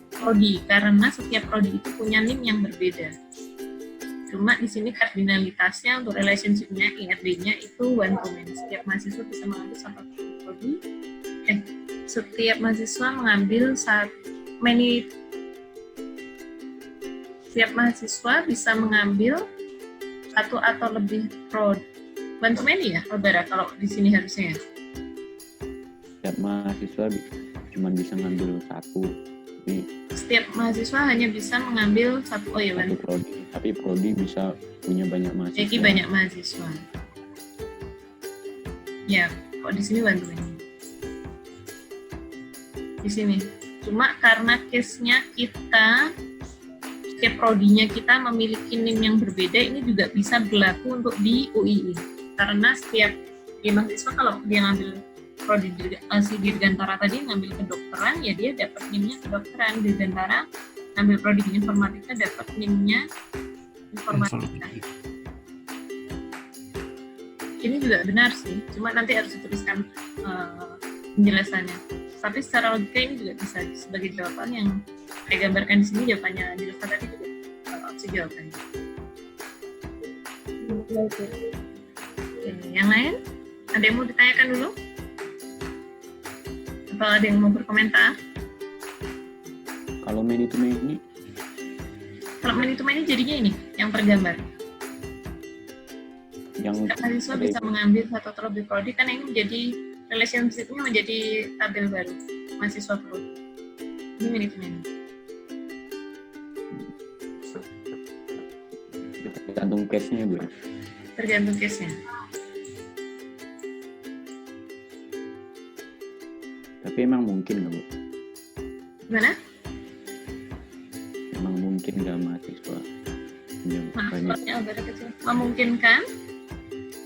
prodi karena setiap prodi itu punya NIM yang berbeda. Cuma di sini kardinalitasnya untuk relationship-nya, IRD-nya itu one to many. Setiap mahasiswa bisa mengambil satu prodi. Setiap mahasiswa mengambil setiap mahasiswa bisa mengambil satu atau lebih prodi. One to many ya, Albara kalau di sini harusnya. Setiap mahasiswa cuma bisa ngambil satu, tapi Setiap mahasiswa hanya bisa mengambil satu. Oh ya, satu prodi. Tapi prodi bisa punya banyak mahasiswa. jadi banyak mahasiswa. Ya, kok di sini one to many. Di sini. Cuma karena case-nya kita setiap prodinya kita memiliki NIM yang berbeda, ini juga bisa berlaku untuk di UII. Karena setiap mahasiswa kalau dia ngambil prodi si Dirgantara tadi ngambil kedokteran, ya dia dapat NIM-nya kedokteran. Dirgantara ngambil prodi informatika dapat NIM-nya informatika. Ini juga benar sih, cuma nanti harus dituliskan penjelasannya. Tapi secara logika ini juga bisa sebagai jawaban yang saya gambarkan di sini, jawabannya dijelaskan tadi juga opsi jawabannya. Oke, yang lain? Ada yang mau ditanyakan dulu? Atau ada yang mau berkomentar? Kalau many to many, Kalau many to many jadinya ini, yang tergambar. yang Mahasiswa bisa mengambil satu atau lebih prodi, kan ini menjadi relationship-nya menjadi tabel baru, mahasiswa prodi. Ini many to many. tergantung case-nya, Bu. Tergantung case-nya. Tapi emang mungkin nggak, Bu? Gimana? Emang mungkin nggak mahasiswa punya banyak? Maksudnya Albara kecil. Memungkinkan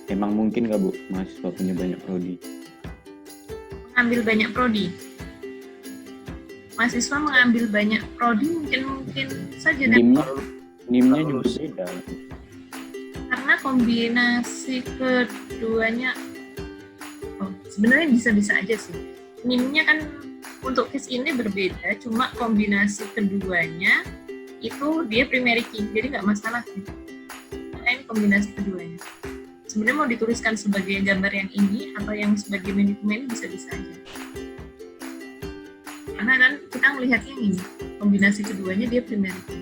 Emang mungkin nggak, Bu, mahasiswa punya banyak prodi? mengambil banyak prodi. Mahasiswa mengambil banyak prodi mungkin saja, dan NIM-nya juga beda. karena kombinasi keduanya, sebenarnya bisa-bisa aja sih. NIM-nya kan untuk case ini berbeda, cuma kombinasi keduanya itu dia primary key, jadi nggak masalah sih. Karena ini kombinasi keduanya. Sebenarnya mau dituliskan sebagai gambar yang ini atau yang sebagai many to many bisa-bisa aja. Karena kan kita melihatnya yang ini, kombinasi keduanya dia primary key.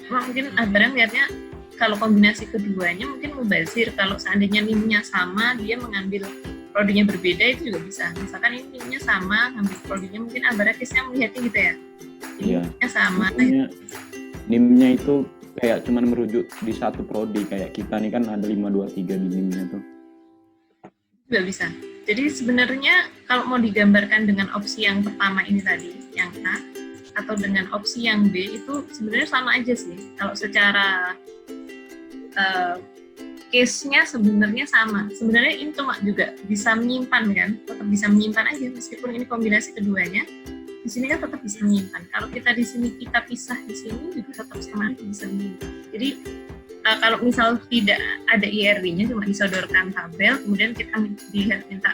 Cuma mungkin Albara melihatnya kalau kombinasi keduanya mungkin mubazir. Kalau seandainya NIM-nya sama, dia mengambil prodinya berbeda, itu juga bisa. Misalkan ini NIM-nya sama, ngambil prodinya, mungkin Albara case-nya melihatnya gitu ya. Iya. NIM-nya sama. NIM-nya itu kayak cuman merujuk di satu prodi, kayak kita nih kan ada 523 di NIM-nya tuh. Juga bisa. Jadi sebenarnya kalau mau digambarkan dengan opsi yang pertama ini tadi, yang A, atau dengan opsi yang B, itu sebenarnya sama aja sih. Kalau secara case-nya sebenarnya sama. Sebenarnya ini cuma juga bisa menyimpan kan, tetap bisa menyimpan aja meskipun ini kombinasi keduanya. Di sini kan tetap bisa menyimpan. Kalau kita di sini kita pisah di sini juga tetap sama aja bisa menyimpan. Jadi kalau misal tidak ada IRD-nya, cuma disodorkan tabel, kemudian kita dilihat minta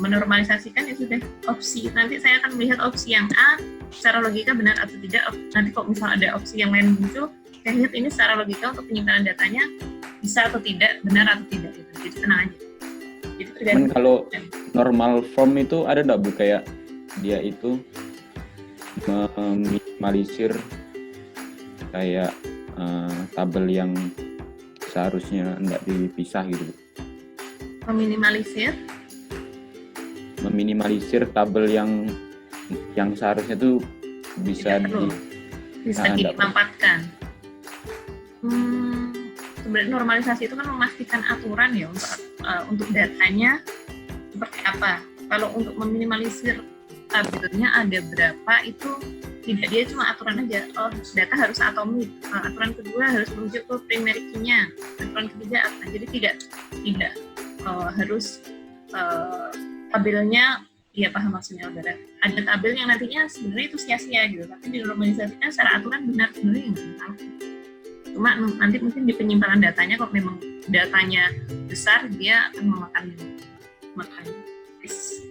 menormalisasikan, ya sudah opsi. Nanti saya akan melihat opsi yang A secara logika benar atau tidak. Nanti kalau misal ada opsi yang lain muncul, saya lihat ini secara logika untuk penyimpanan datanya bisa atau tidak, benar atau tidak. Gitu. Jadi tenang aja. Jadi tergantung. Kalau normal form itu ada nggak, Bu, kayak dia itu meminimalisir kayak tabel yang seharusnya tidak dipisah gitu, Bu. Meminimalisir tabel yang seharusnya tuh bisa Tidak perlu. Bisa Nah, dimampatkan. Sebenarnya normalisasi itu kan memastikan aturan ya untuk datanya seperti apa. Kalau untuk meminimalisir tabelnya ada berapa itu tidak, dia cuma aturan aja. Oh, data harus atomik. Aturan kedua harus merujuk ke primary key-nya. Aturan ketiga apa? Jadi tidak harus tabelnya. Iya, paham maksudnya Albara. Ada tabel yang nantinya sebenarnya itu sia-sia gitu, tapi dinormalisasikan secara aturan benar sebenarnya nggak masalah. Cuma nanti mungkin di penyimpanan datanya kalau memang datanya besar dia akan memakan space.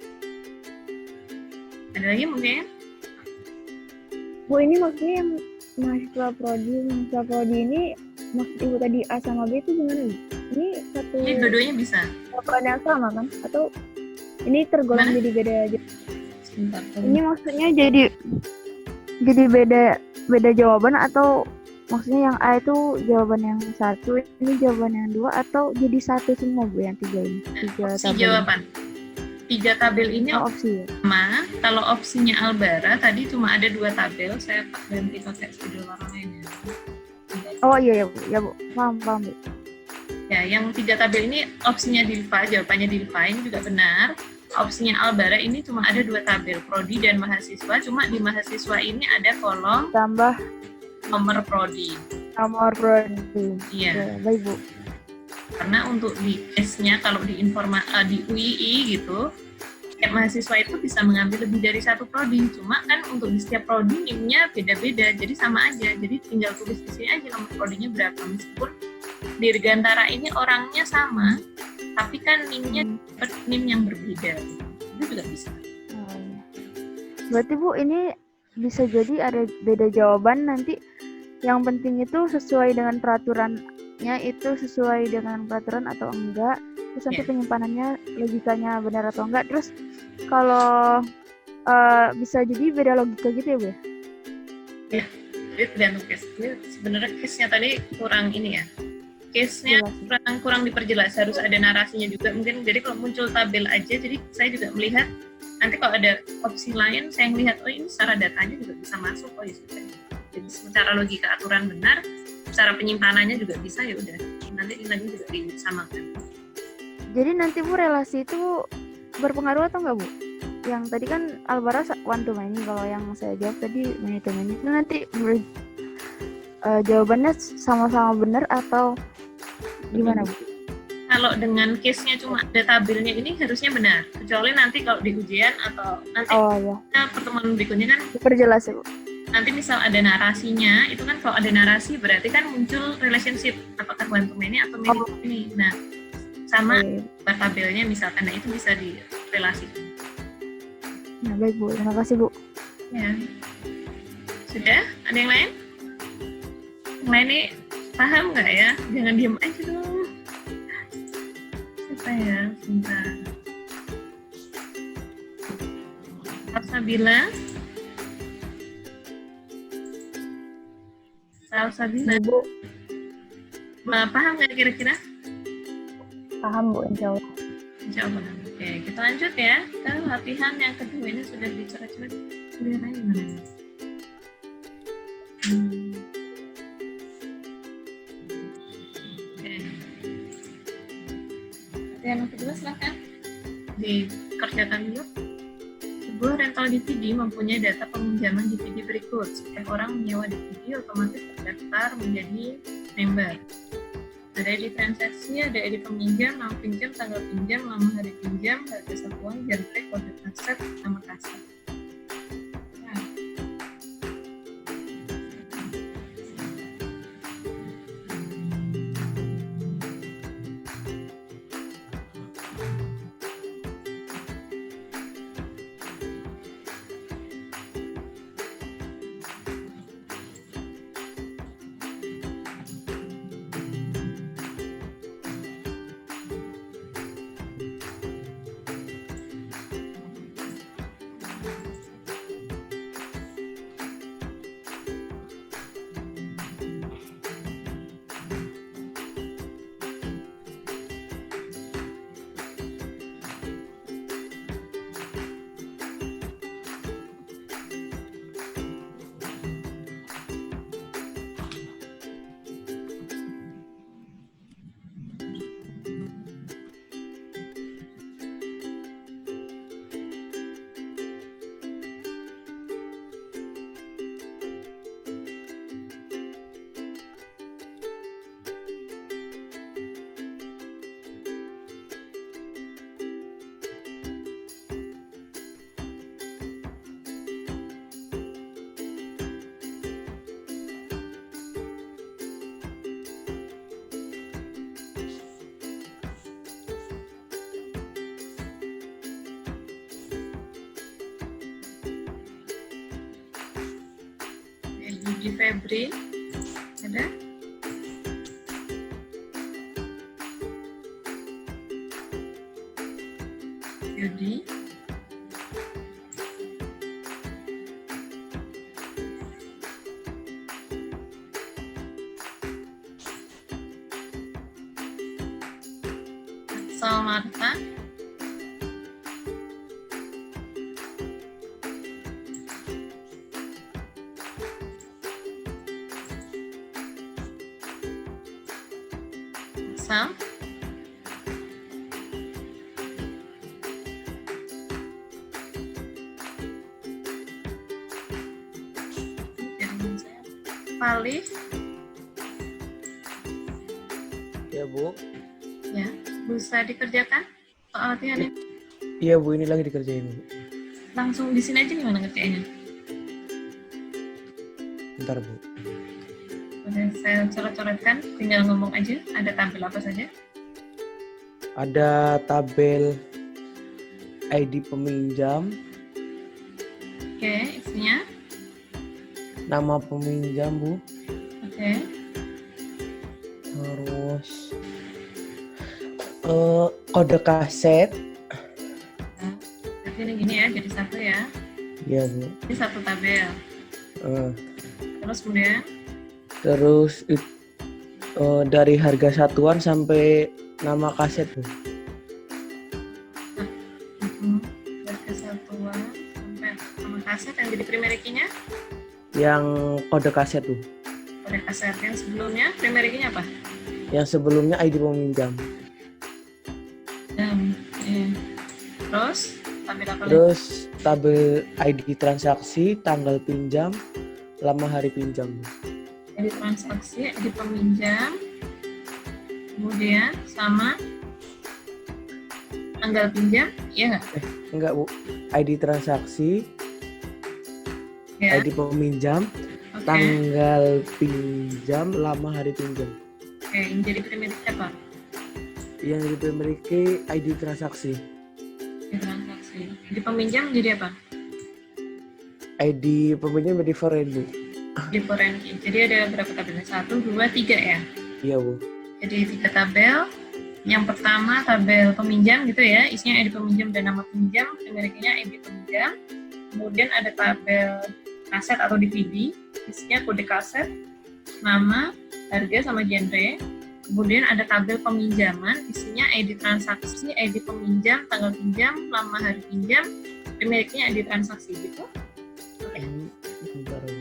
Ada lagi mungkin? Bu, ini maksudnya yang mahasiswa prodi ini maksud ibu tadi A sama B itu gimana, Bu? Ini satu Ini dua-duanya bisa. jawaban yang sama kan? Atau ini tergolong Mana? jadi beda aja? Sebentar. Ini maksudnya jadi beda jawaban, atau maksudnya yang A itu jawaban yang satu, ini jawaban yang dua, atau jadi satu semua, Bu, yang tiga ini? Tiga opsi tabel. jawaban. 3 tabel ini Oh, opsi ya. sama. Kalau opsinya Albara tadi cuma ada 2 tabel, saya ganti pakai spidol warna lain ya. Oh iya ya, Bu. Ya, Bu. Paham, Bu. Ya, yang 3 tabel ini opsinya Dilva, jawabannya Dilva ini juga benar. Opsinya Albara ini cuma ada 2 tabel, prodi dan mahasiswa. Cuma di mahasiswa ini ada kolom Tambah nomor prodi. nomor prodi. Iya, Ya, baik, Bu. karena untuk di case-nya kalau di di UII gitu, setiap mahasiswa itu bisa mengambil lebih dari 1 prodi. Cuma kan untuk di setiap prodi NIM-nya beda-beda, jadi sama aja. Jadi tinggal tulis di sini aja nomor prodinya berapa, meskipun di Dirgantara ini orangnya sama, tapi kan NIM yang berbeda. Itu juga bisa. Oh, iya. Berarti, Bu, ini bisa jadi ada beda jawaban nanti. Yang penting itu sesuai dengan peraturannya, itu sesuai dengan peraturan atau enggak. Terus nanti Iya. penyimpanannya logikanya benar atau enggak. Terus kalau bisa jadi beda logika gitu ya, Bu? Jadi tergantung case. Jadi sebenarnya case-nya tadi kurang ini ya. Case-nya kurang diperjelas, harus ada narasinya juga. Mungkin jadi kalau muncul tabel aja, jadi saya juga melihat nanti kalau ada opsi lain, saya melihat oh ini secara datanya juga bisa masuk, oh ya sudah. Jadi secara logika aturan benar, secara penyimpanannya juga bisa, ya udah. Nanti nilainya juga disamakan. Jadi nanti, Bu, relasi itu berpengaruh atau enggak, Bu? Yang tadi kan Albara one to many, kalau yang saya jawab tadi many to many. Itu nanti jawabannya sama-sama benar atau gimana, Bu? Kalau dengan case-nya cuma ada tabelnya ini harusnya benar. Kecuali nanti kalau di ujian atau nanti Oh ya, pertemuan berikutnya kan diperjelas ya, Bu. nanti misal ada narasinya, itu kan kalau ada narasi berarti kan muncul relationship apakah one to many atau many to many. Nah, sama Iya. tabelnya misalkan, nah itu bisa direlasikan. Nah, baik, Bu. Terima kasih, Bu. Ya. Sudah? Ada yang lain? Yang lain nih paham nggak ya? Jangan diem aja dong. Siapa ya? Sebentar. Salsabila. Salsabila. Bu, Paham nggak kira-kira? paham, Bu, insya Allah. Insya Allah. Oke, kita lanjut ya ke latihan yang kedua. Ini sudah dicoret-coret. Lihat aja gimana. Oke. Latihan yang kedua silakan dikerjakan dulu. Sebuah rental DVD mempunyai data peminjaman DVD berikut. Setiap orang menyewa DVD otomatis terdaftar menjadi member. Ada edit transaksi, ada edit peminjam, nama pinjam, tanggal pinjam, nama hari pinjam, harga satuan, genre, kode kaset, nama kaset. Nah. Yudi Febri, ada? Yudi. Marta. Sam. Pali. Ya Bu. Ya, bisa dikerjakan soal latihan ini? Iya Bu, ini lagi dikerjain Bu. Langsung di sini aja gimana ngerjainnya? Bentar Bu. Udah saya coret-coretkan, tinggal ngomong aja. Ada tabel apa saja? Ada tabel ID peminjam, Oke, isinya. nama peminjam Bu, Oke. terus kode kaset. Berarti ini gini ya, jadi satu ya. Iya Bu. Ini satu tabel. Eh, Terus kemudian dari harga satuan sampai nama kaset Bu. dari kesatuan sampai sama kaset yang jadi primary key-nya, Yang kode kaset Bu. kode kaset yang sebelumnya primary key-nya apa? Yang sebelumnya ID peminjam. Dan terus tabel apa lagi? Terus tabel ID transaksi, tanggal pinjam, lama hari pinjam Bu. Jadi transaksi, di peminjam, kemudian sama tanggal pinjam, iya nggak? Enggak Bu. ID transaksi, Ya, ID peminjam, oke. tanggal pinjam, lama hari pinjam. Oke, ini jadi primary key apa? Yang dimiliki ID transaksi. Di transaksi. Di peminjam jadi apa? ID peminjam jadi foreign Bu. Di foreign key. Jadi ada berapa tabelnya? 1, 2, 3 ya? Iya Bu. Jadi 3 tabel. Yang pertama tabel peminjam gitu ya, isinya ID peminjam dan nama peminjam, primary key-nya ID peminjam. Kemudian ada tabel kaset atau DVD, isinya kode kaset, nama, harga sama genre. Kemudian ada tabel peminjaman, isinya ID transaksi, ID peminjam, tanggal pinjam, lama hari pinjam, primary key-nya ID transaksi gitu. Oke. Bentar Bu.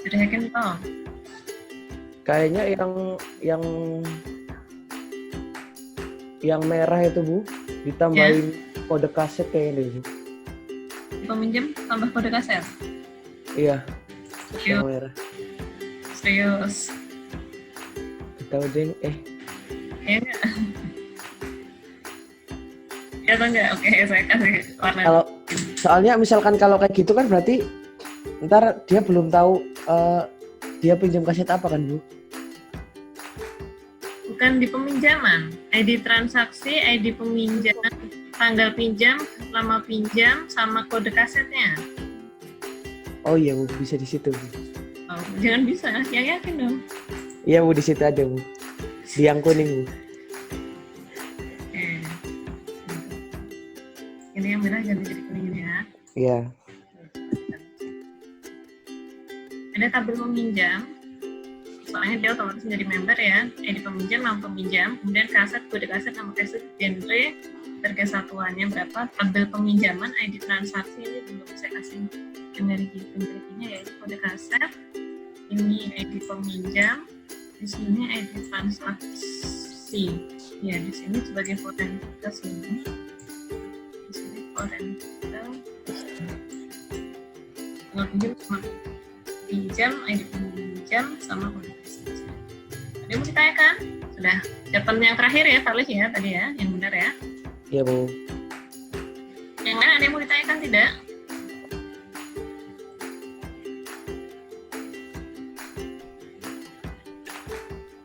Sudah yakin toh? Kayaknya yang merah itu Bu, ditambahin kode kaset kayaknya Bu. Peminjam tambah kode kaset. Iya, Serius. yang merah. Serius. Tahu deng, Ya enggak? Ya atau enggak? Oke, saya kasih warna. kalau soalnya misalkan kalau kayak gitu kan berarti ntar dia belum tahu dia pinjam kaset apa kan Bu? Bukan di peminjaman, ID transaksi, ID peminjam, tanggal pinjam, lama pinjam, sama kode kasetnya. Oh iya Bu, bisa di situ Bu. Oh, jangan bisa, yang yakin dong. Iya Bu, di situ aja Bu. Di yang kuning Bu. Oke. Ini yang merah ganti jadi kuning ini ya. Iya. Ada tabel peminjam, soalnya dia otomatis menjadi member ya. ID peminjam, nama peminjam, kemudian kaset, kode kaset, nama kaset, genre, harga satuannya berapa, tabel peminjaman, ID transaksi, ini belum saya kasih penjelasannya ya, kode kaset, ini ID peminjam, di sini ID transaksi, ya di sini sebagai foreign kita sini, di sini foreign kita, tanggal pinjam sama pinjam, ID peminjam sama kode kaset. Ada yang mau ditanyakan? Sudah. Jawaban yang terakhir ya, Falih ya tadi ya, yang benar ya. Iya Bu. Yang lain ada yang mau ditanyakan tidak?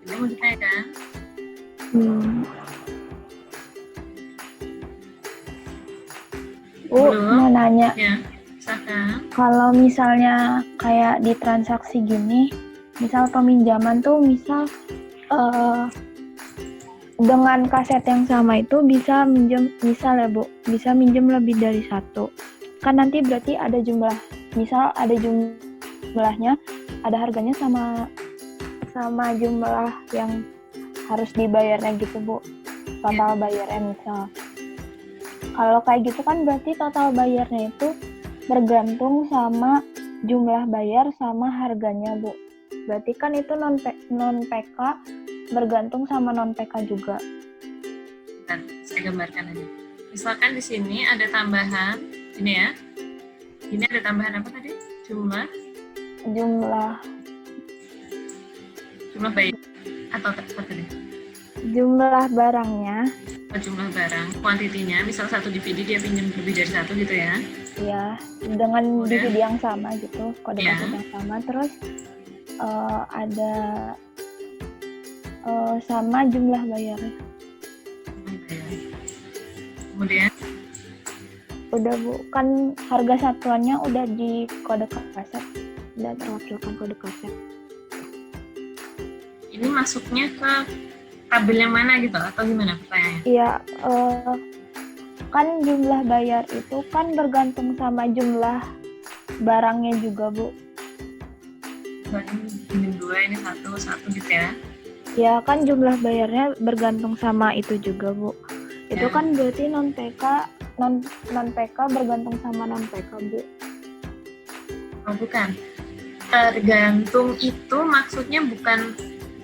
Ada yang mau ditanyakan? Bu, mau nanya. Ya, bisa. Silakan. Kalau misalnya kayak di transaksi gini, misal peminjaman tuh misal dengan kaset yang sama itu bisa minjem, misal ya Bu, bisa minjem lebih dari satu. Kan nanti berarti ada jumlah, misal ada jumlahnya, ada harganya sama jumlah yang harus dibayarnya gitu Bu. Total bayarnya misal. Kalau kayak gitu kan berarti total bayarnya itu bergantung sama jumlah bayar sama harganya Bu. Berarti kan itu non PK bergantung sama non PK juga. Dan saya gambarkan aja. Misalkan di sini ada tambahan, ini ya. Ini ada tambahan apa tadi? Jumlah bayar atau apa tadi? Jumlah barangnya. Jumlah barang, kuantitinya. Misal satu DVD dia pinjam lebih dari satu gitu ya. Ya, dengan Udah. DVD yang sama gitu, kode Ya. kaset yang sama. Terus ada sama jumlah bayar. Kemudian Udah Bu, kan harga satuannya udah di kode kaset, udah terwakilkan kode kaset. ini masuknya ke tabel yang mana gitu atau gimana pertanyaannya? Iya, kan jumlah bayar itu kan bergantung sama jumlah barangnya juga Bu. Ini dua, ini satu gitu ya. Ya kan jumlah bayarnya bergantung sama itu juga Bu. Itu Ya. kan berarti non PK bergantung sama non PK Bu. Oh bukan. Tergantung itu maksudnya bukan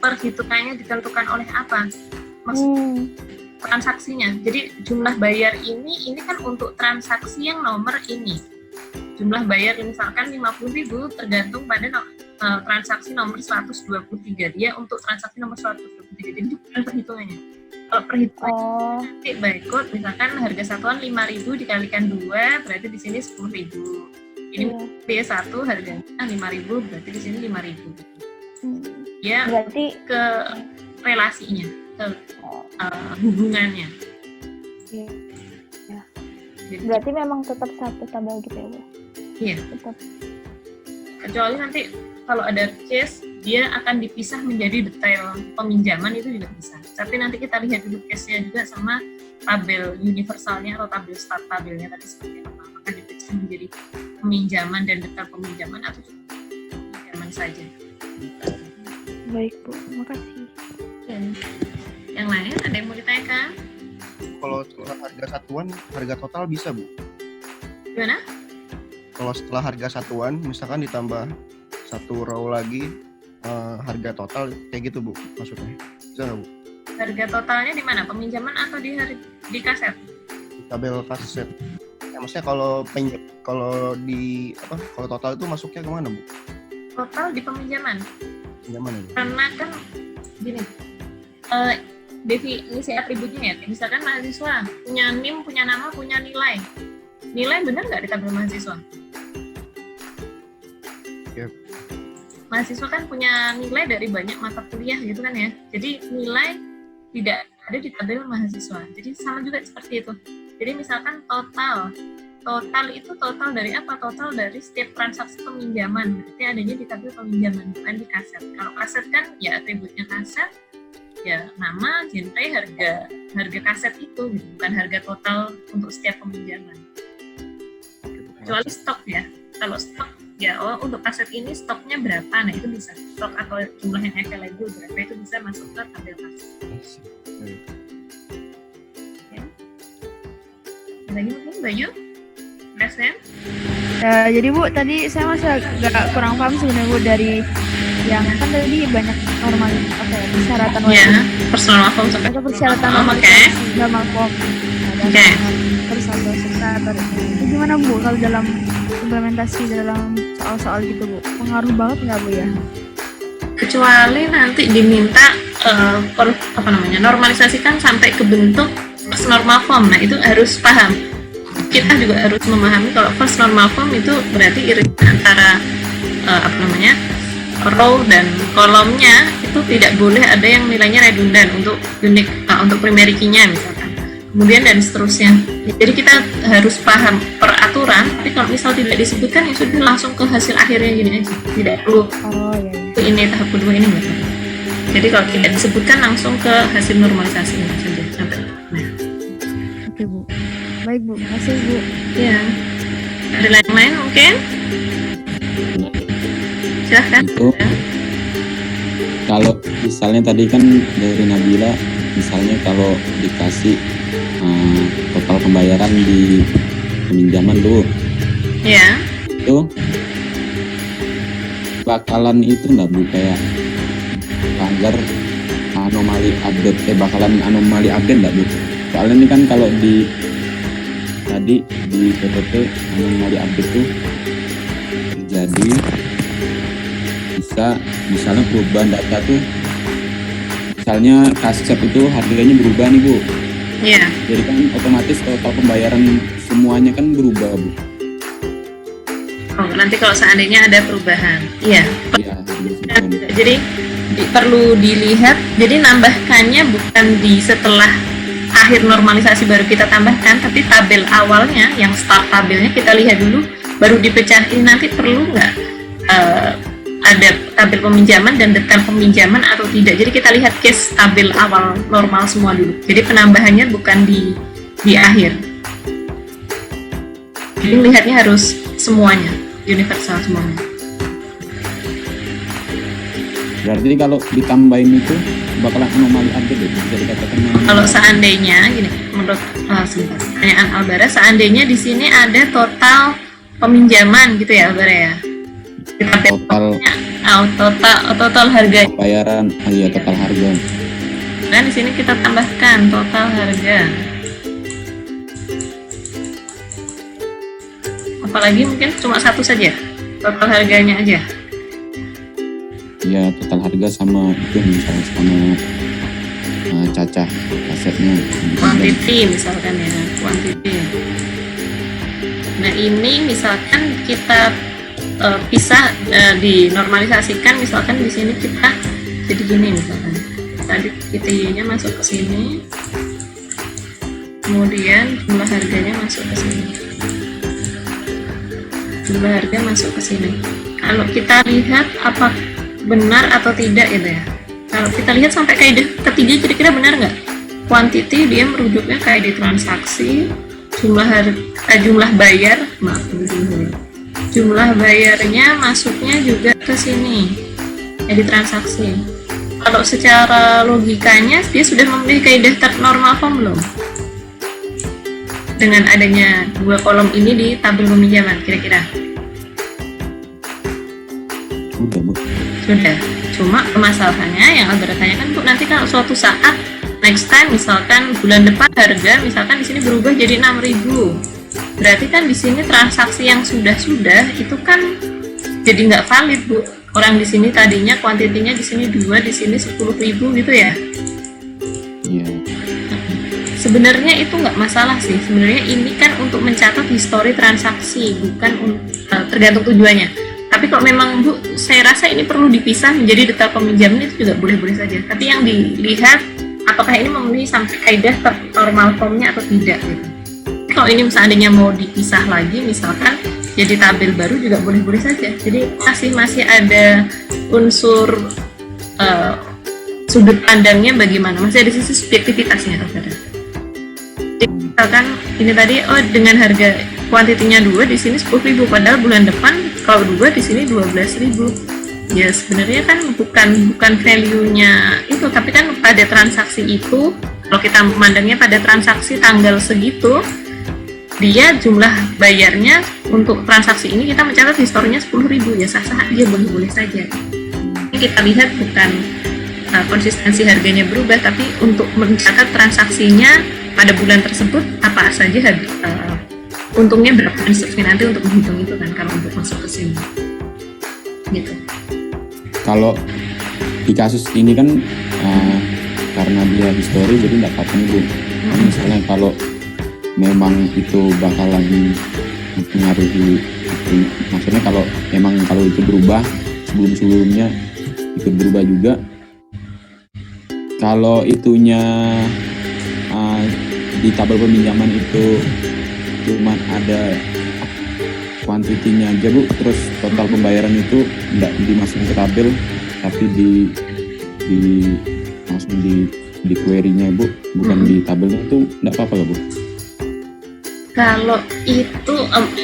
perhitungannya ditentukan oleh apa? Maksud transaksinya. Jadi jumlah bayar ini kan untuk transaksi yang nomor ini. Jumlah bayar misalkan 50.000 tergantung pada transaksi nomor 123. Dia untuk transaksi nomor 123. Jadi itu bukan perhitungannya. Kalau perhitungannya nanti by code misalkan harga satuan 5.000 dikalikan 2 berarti di sini 10.000. Ini B1 harganya 5.000 berarti di sini 5.000. Ya Berarti ke relasinya, ke hubungannya. Ya. Jadi, berarti memang tetap satu tabel gitu ya Bu. iya. Tetap. Kecuali nanti kalau ada case dia akan dipisah menjadi detail peminjaman itu juga bisa. Tapi nanti kita lihat dulu case-nya juga sama tabel universalnya atau tabel start tabelnya tadi seperti apa. Apakah dipisah menjadi peminjaman dan detail peminjaman atau cuma peminjaman saja. Baik Bu, makasih. Dan yang lain ada yang mau ditanyakan? Kalau setelah harga satuan, harga total bisa Bu? Gimana? Kalau setelah harga satuan, misalkan ditambah satu row lagi, harga total kayak gitu Bu, maksudnya? Bisa nggak Bu? Harga totalnya di mana? Peminjaman atau di kaset? Di tabel kaset. Ya, maksudnya kalau kalau total itu masuknya kemana Bu? Total di peminjaman. Pinjaman ya Bu? Karena kan gini, definisi atributnya ya, misalkan mahasiswa punya NIM, punya nama, punya nilai. Nilai benar nggak di tabel mahasiswa? Yep. Mahasiswa kan punya nilai dari banyak mata kuliah gitu kan ya. Jadi nilai tidak ada di tabel mahasiswa. Jadi sama juga seperti itu. Jadi misalkan total itu total dari apa? Total dari setiap transaksi peminjaman. Berarti adanya di tabel peminjaman, bukan di kaset. Kalau kaset kan ya atributnya kaset, ya nama, genre, harga kaset itu, bukan harga total untuk setiap peminjaman. Kecuali stok ya. Kalau stok ya, untuk kaset ini stoknya berapa? Nah itu bisa stok atau jumlah yang available berapa itu bisa masuk ke tabel kaset. Ya. Lagi mungkin Bayu? Present? Jadi Bu, tadi saya masih agak kurang paham sebenarnya Bu dari yang kan tadi banyak normal persyaratan Ya, personal form sampai atau persyaratan normal form. Oke. Terus saldo serta itu gimana Bu kalau dalam implementasi dalam soal-soal gitu Bu? Pengaruh banget nggak Bu ya? Kecuali nanti diminta normalisasikan sampai ke bentuk first normal form. Nah itu harus paham. Kita juga harus memahami kalau first normal form itu berarti irisan antara row dan kolomnya itu tidak boleh ada yang nilainya redundan untuk unique, untuk primary key-nya misalkan. kemudian dan seterusnya. Jadi kita harus paham peraturan, tapi kalau misal tidak disebutkan ya sudah langsung ke hasil akhirnya gini aja, tidak perlu Oh iya. ini tahap kedua ini nggak perlu. Jadi kalau tidak disebutkan langsung ke hasil normalisasi saja sampai. Nah, Oke Bu. Baik Bu, makasih Bu. ya. Ada lain-lain mungkin? Silahkan. Itu kalau misalnya tadi kan dari Nabila, misalnya kalau dikasih total pembayaran di peminjaman tuh, Ya. itu bakalan itu nggak Bu kayak langgar anomali update, bakalan anomali update nggak Bu? Soalnya ini kan kalau di tadi di PPT anomali update tuh terjadi bisa misalnya perubahan data tuh, misalnya kaset itu harganya berubah nih Bu, Ya. jadi kan otomatis total pembayaran semuanya kan berubah Bu. Oh, nanti kalau seandainya ada perubahan. Iya. Iya, harga Jadi perlu dilihat. Jadi nambahkannya bukan di setelah akhir normalisasi baru kita tambahkan, tapi tabel awalnya yang start tabelnya kita lihat dulu, baru dipecahin. Nanti perlu nggak ada tabel peminjaman dan detail peminjaman atau tidak. Jadi kita lihat case tabel awal normal semua dulu. Jadi penambahannya bukan di akhir. Jadi melihatnya harus semuanya, universal semuanya. Berarti kalau ditambahin itu bakalan anomali update ya? Bisa dikatakan Kalau seandainya gini, menurut sebentar, pertanyaan Albara, seandainya di sini ada total peminjaman gitu ya Albara ya? Kita total harga. pembayaran, iya total harga. Dan di sini kita tambahkan total harga. Apalagi mungkin cuma satu saja, total harganya aja. Iya total harga sama itu misalnya sama cacah kasetnya. Quantity misalkan ya, quantity. Nah ini misalkan kita pisah, dinormalisasikan, misalkan di sini kita jadi gini misalkan. Tadi QTY-nya masuk ke sini, kemudian jumlah harganya masuk ke sini. Jumlah harga masuk ke sini. Kalau kita lihat apa benar atau tidak gitu ya. Kalau kita lihat sampai kaidah ketiga kira-kira benar nggak? Quantity dia merujuknya kaidah transaksi, jumlah bayar, maaf dulu. Jumlah bayarnya masuknya juga ke sini, kaidah transaksi. Kalau secara logikanya dia sudah memenuhi kaidah normal form belum? Dengan adanya dua kolom ini di tabel peminjaman kira-kira? Udah Bu. Sudah. Cuma permasalahannya yang Albert tanyakan Bu, nanti kalau suatu saat next time misalkan bulan depan harga misalkan di sini berubah jadi 6.000. Berarti kan di sini transaksi yang sudah itu kan jadi nggak valid Bu. Orang di sini tadinya kuantitinya di sini 2, di sini 10.000 gitu ya. Iya. Sebenarnya itu nggak masalah sih. Sebenarnya ini kan untuk mencatat histori transaksi, bukan tergantung tujuannya. Tapi kalau memang Bu, saya rasa ini perlu dipisah menjadi detail peminjaman itu juga boleh-boleh saja. Tapi yang dilihat apakah ini memenuhi sampai kaidah normal formnya atau tidak gitu. Kalau ini seandainya mau dipisah lagi misalkan jadi tabel baru juga boleh-boleh saja. Jadi masih ada unsur sudut pandangnya bagaimana, masih ada sisi subjektivitasnya saudara. Jadi misalkan ini tadi dengan harga kuantitinya 2 di sini 10.000 padahal bulan depan kalau 2 di sini 12.000. Ya sebenarnya kan bukan value-nya itu, tapi kan pada transaksi itu kalau kita memandangnya pada transaksi tanggal segitu dia jumlah bayarnya untuk transaksi ini kita mencatat historinya 10.000, ya sah-sah aja, boleh-boleh saja. Ini kita lihat bukan konsistensi harganya berubah, tapi untuk mencatat transaksinya pada bulan tersebut apa saja untungnya berapa dan seterusnya, nanti untuk menghitung itu kan kalau untuk masuk ke sini gitu. Kalau di kasus ini kan karena dia histori jadi nggak apa-apa nih Bu. Misalnya kalau memang itu bakalan mempengaruhi, maksudnya kalau itu berubah sebelum-sebelumnya ikut berubah juga, kalau itunya di tabel peminjaman itu cuma ada kuantitinya aja Bu, terus total pembayaran itu enggak dimasukin ke tabel tapi langsung di query-nya Bu, bukan di tabelnya, itu enggak apa-apa lah Bu? Kalau itu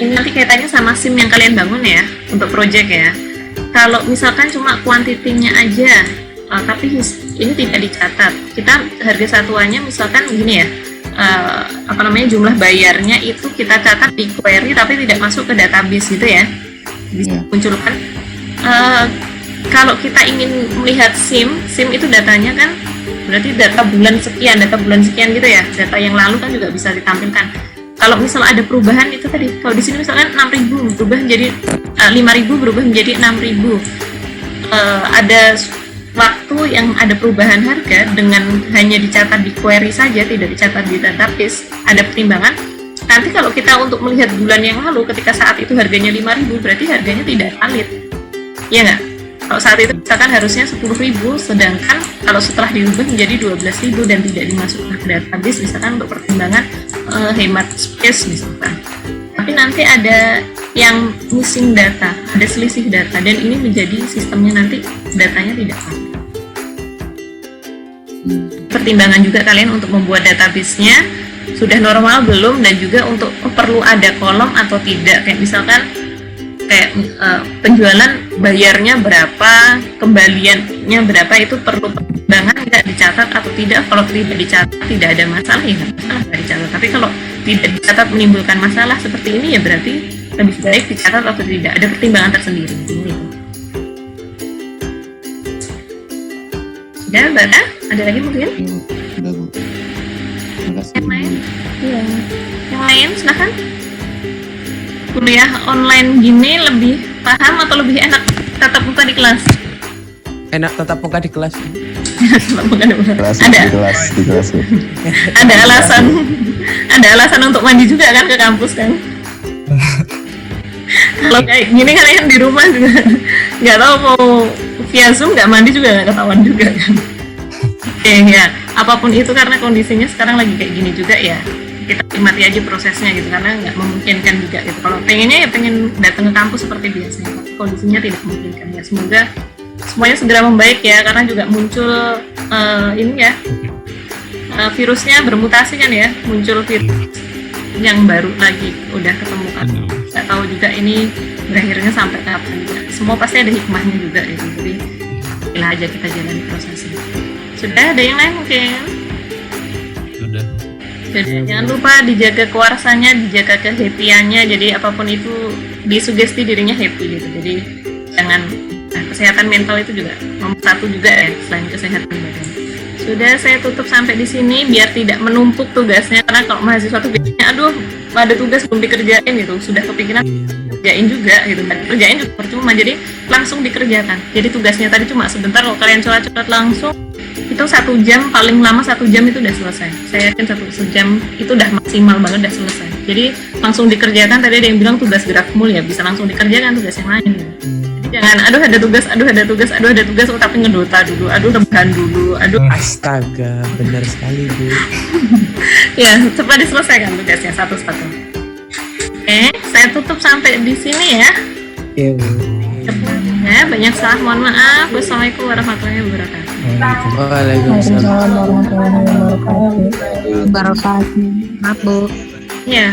ini nanti kaitannya sama SIM yang kalian bangun ya untuk project ya. Kalau misalkan cuma kuantitinya aja, tapi ini tidak dicatat. Kita harga satuannya misalkan gini ya, jumlah bayarnya itu kita catat di query tapi tidak masuk ke database gitu ya. Bisa munculkan. Kalau kita ingin melihat SIM itu datanya kan berarti data bulan sekian gitu ya. Data yang lalu kan juga bisa ditampilkan. Kalau misal ada perubahan itu tadi, kalau di sini misalkan 6.000 berubah menjadi 5.000 berubah menjadi 6.000. Ada waktu yang ada perubahan harga dengan hanya dicatat di query saja, tidak dicatat di database, ada pertimbangan. Nanti kalau kita untuk melihat bulan yang lalu ketika saat itu harganya 5.000 berarti harganya tidak valid. Ya nggak? Kalau saat itu misalkan harusnya 10.000, sedangkan kalau setelah diubah menjadi 12.000 dan tidak dimasukkan ke database misalkan untuk pertimbangan hemat space misalkan. Tapi nanti ada yang missing data, ada selisih data, dan ini menjadi sistemnya nanti datanya tidak valid. Pertimbangan juga kalian untuk membuat database-nya sudah normal belum, dan juga untuk perlu ada kolom atau tidak, kayak misalkan penjualan bayarnya berapa, kembaliannya berapa, itu perlu pertimbangan tidak dicatat atau tidak. Kalau tidak dicatat tidak ada masalah, ya nggak dicatat. Tapi kalau tidak dicatat menimbulkan masalah seperti ini, ya berarti lebih baik dicatat atau tidak, ada pertimbangan tersendiri. Sudah, Mbak? Ada lagi mungkin? Udah Bu. Terima kasih. Yang lain? Iya. Yang lain silahkan. Kuliah online gini lebih paham atau lebih enak tatap muka di kelas? Enak tatap muka di kelas. Ada Di kelas. ada alasan untuk mandi juga kan ke kampus kan? Kalau kayak gini kalian di rumah juga nggak tahu mau via Zoom nggak mandi juga nggak ketahuan juga kan? Ya apapun itu karena kondisinya sekarang lagi kayak gini juga ya. Kita nikmati aja prosesnya gitu, karena nggak memungkinkan juga gitu. Kalau pengennya ya pengen datang ke kampus seperti biasanya, tapi kondisinya tidak memungkinkan ya. Semoga semuanya segera membaik ya, karena juga muncul virusnya bermutasi kan ya, muncul virus yang baru lagi udah ketemukan. Nggak tahu juga ini berakhirnya sampai kapan juga. Semua pasti ada hikmahnya juga gitu. Jadi bila aja kita jalani prosesnya. Sudah ada yang lain mungkin? Sudah. Jadi jangan lupa dijaga kewarsannya, dijaga kehappy-annya. Jadi apapun itu disugesti dirinya happy gitu. Jadi jangan kesehatan mental itu juga nomor 1 juga ya selain kesehatan badan. Sudah, saya tutup sampai di sini biar tidak menumpuk tugasnya, karena kalau mahasiswa tuh biasanya aduh ada tugas belum dikerjain gitu, sudah kepikiran kerjain juga gitu kan, kerjain juga percuma, jadi langsung dikerjakan. Jadi tugasnya tadi cuma sebentar, kalau kalian coret-coret langsung itu 1 jam, paling lama 1 jam itu udah selesai. Saya yakin 1 jam itu udah maksimal banget, udah selesai. Jadi langsung dikerjakan. Tadi ada yang bilang tugas Grafmul ya, bisa langsung dikerjakan tugas yang lain ya. Jadi jangan aduh ada tugas tapi ngedota dulu, aduh rebahan dulu, aduh. Astaga, benar sekali Bu. Ya cepat diselesaikan tugasnya satu-satu. Oke, saya tutup sampai di sini ya. Iya Bu. Ya, banyak salah, mohon maaf. Wassalamualaikum warahmatullahi wabarakatuh. Waalaikumsalam warahmatullahi wabarakatuh. Barakatuh. Maaf Bu. Ya.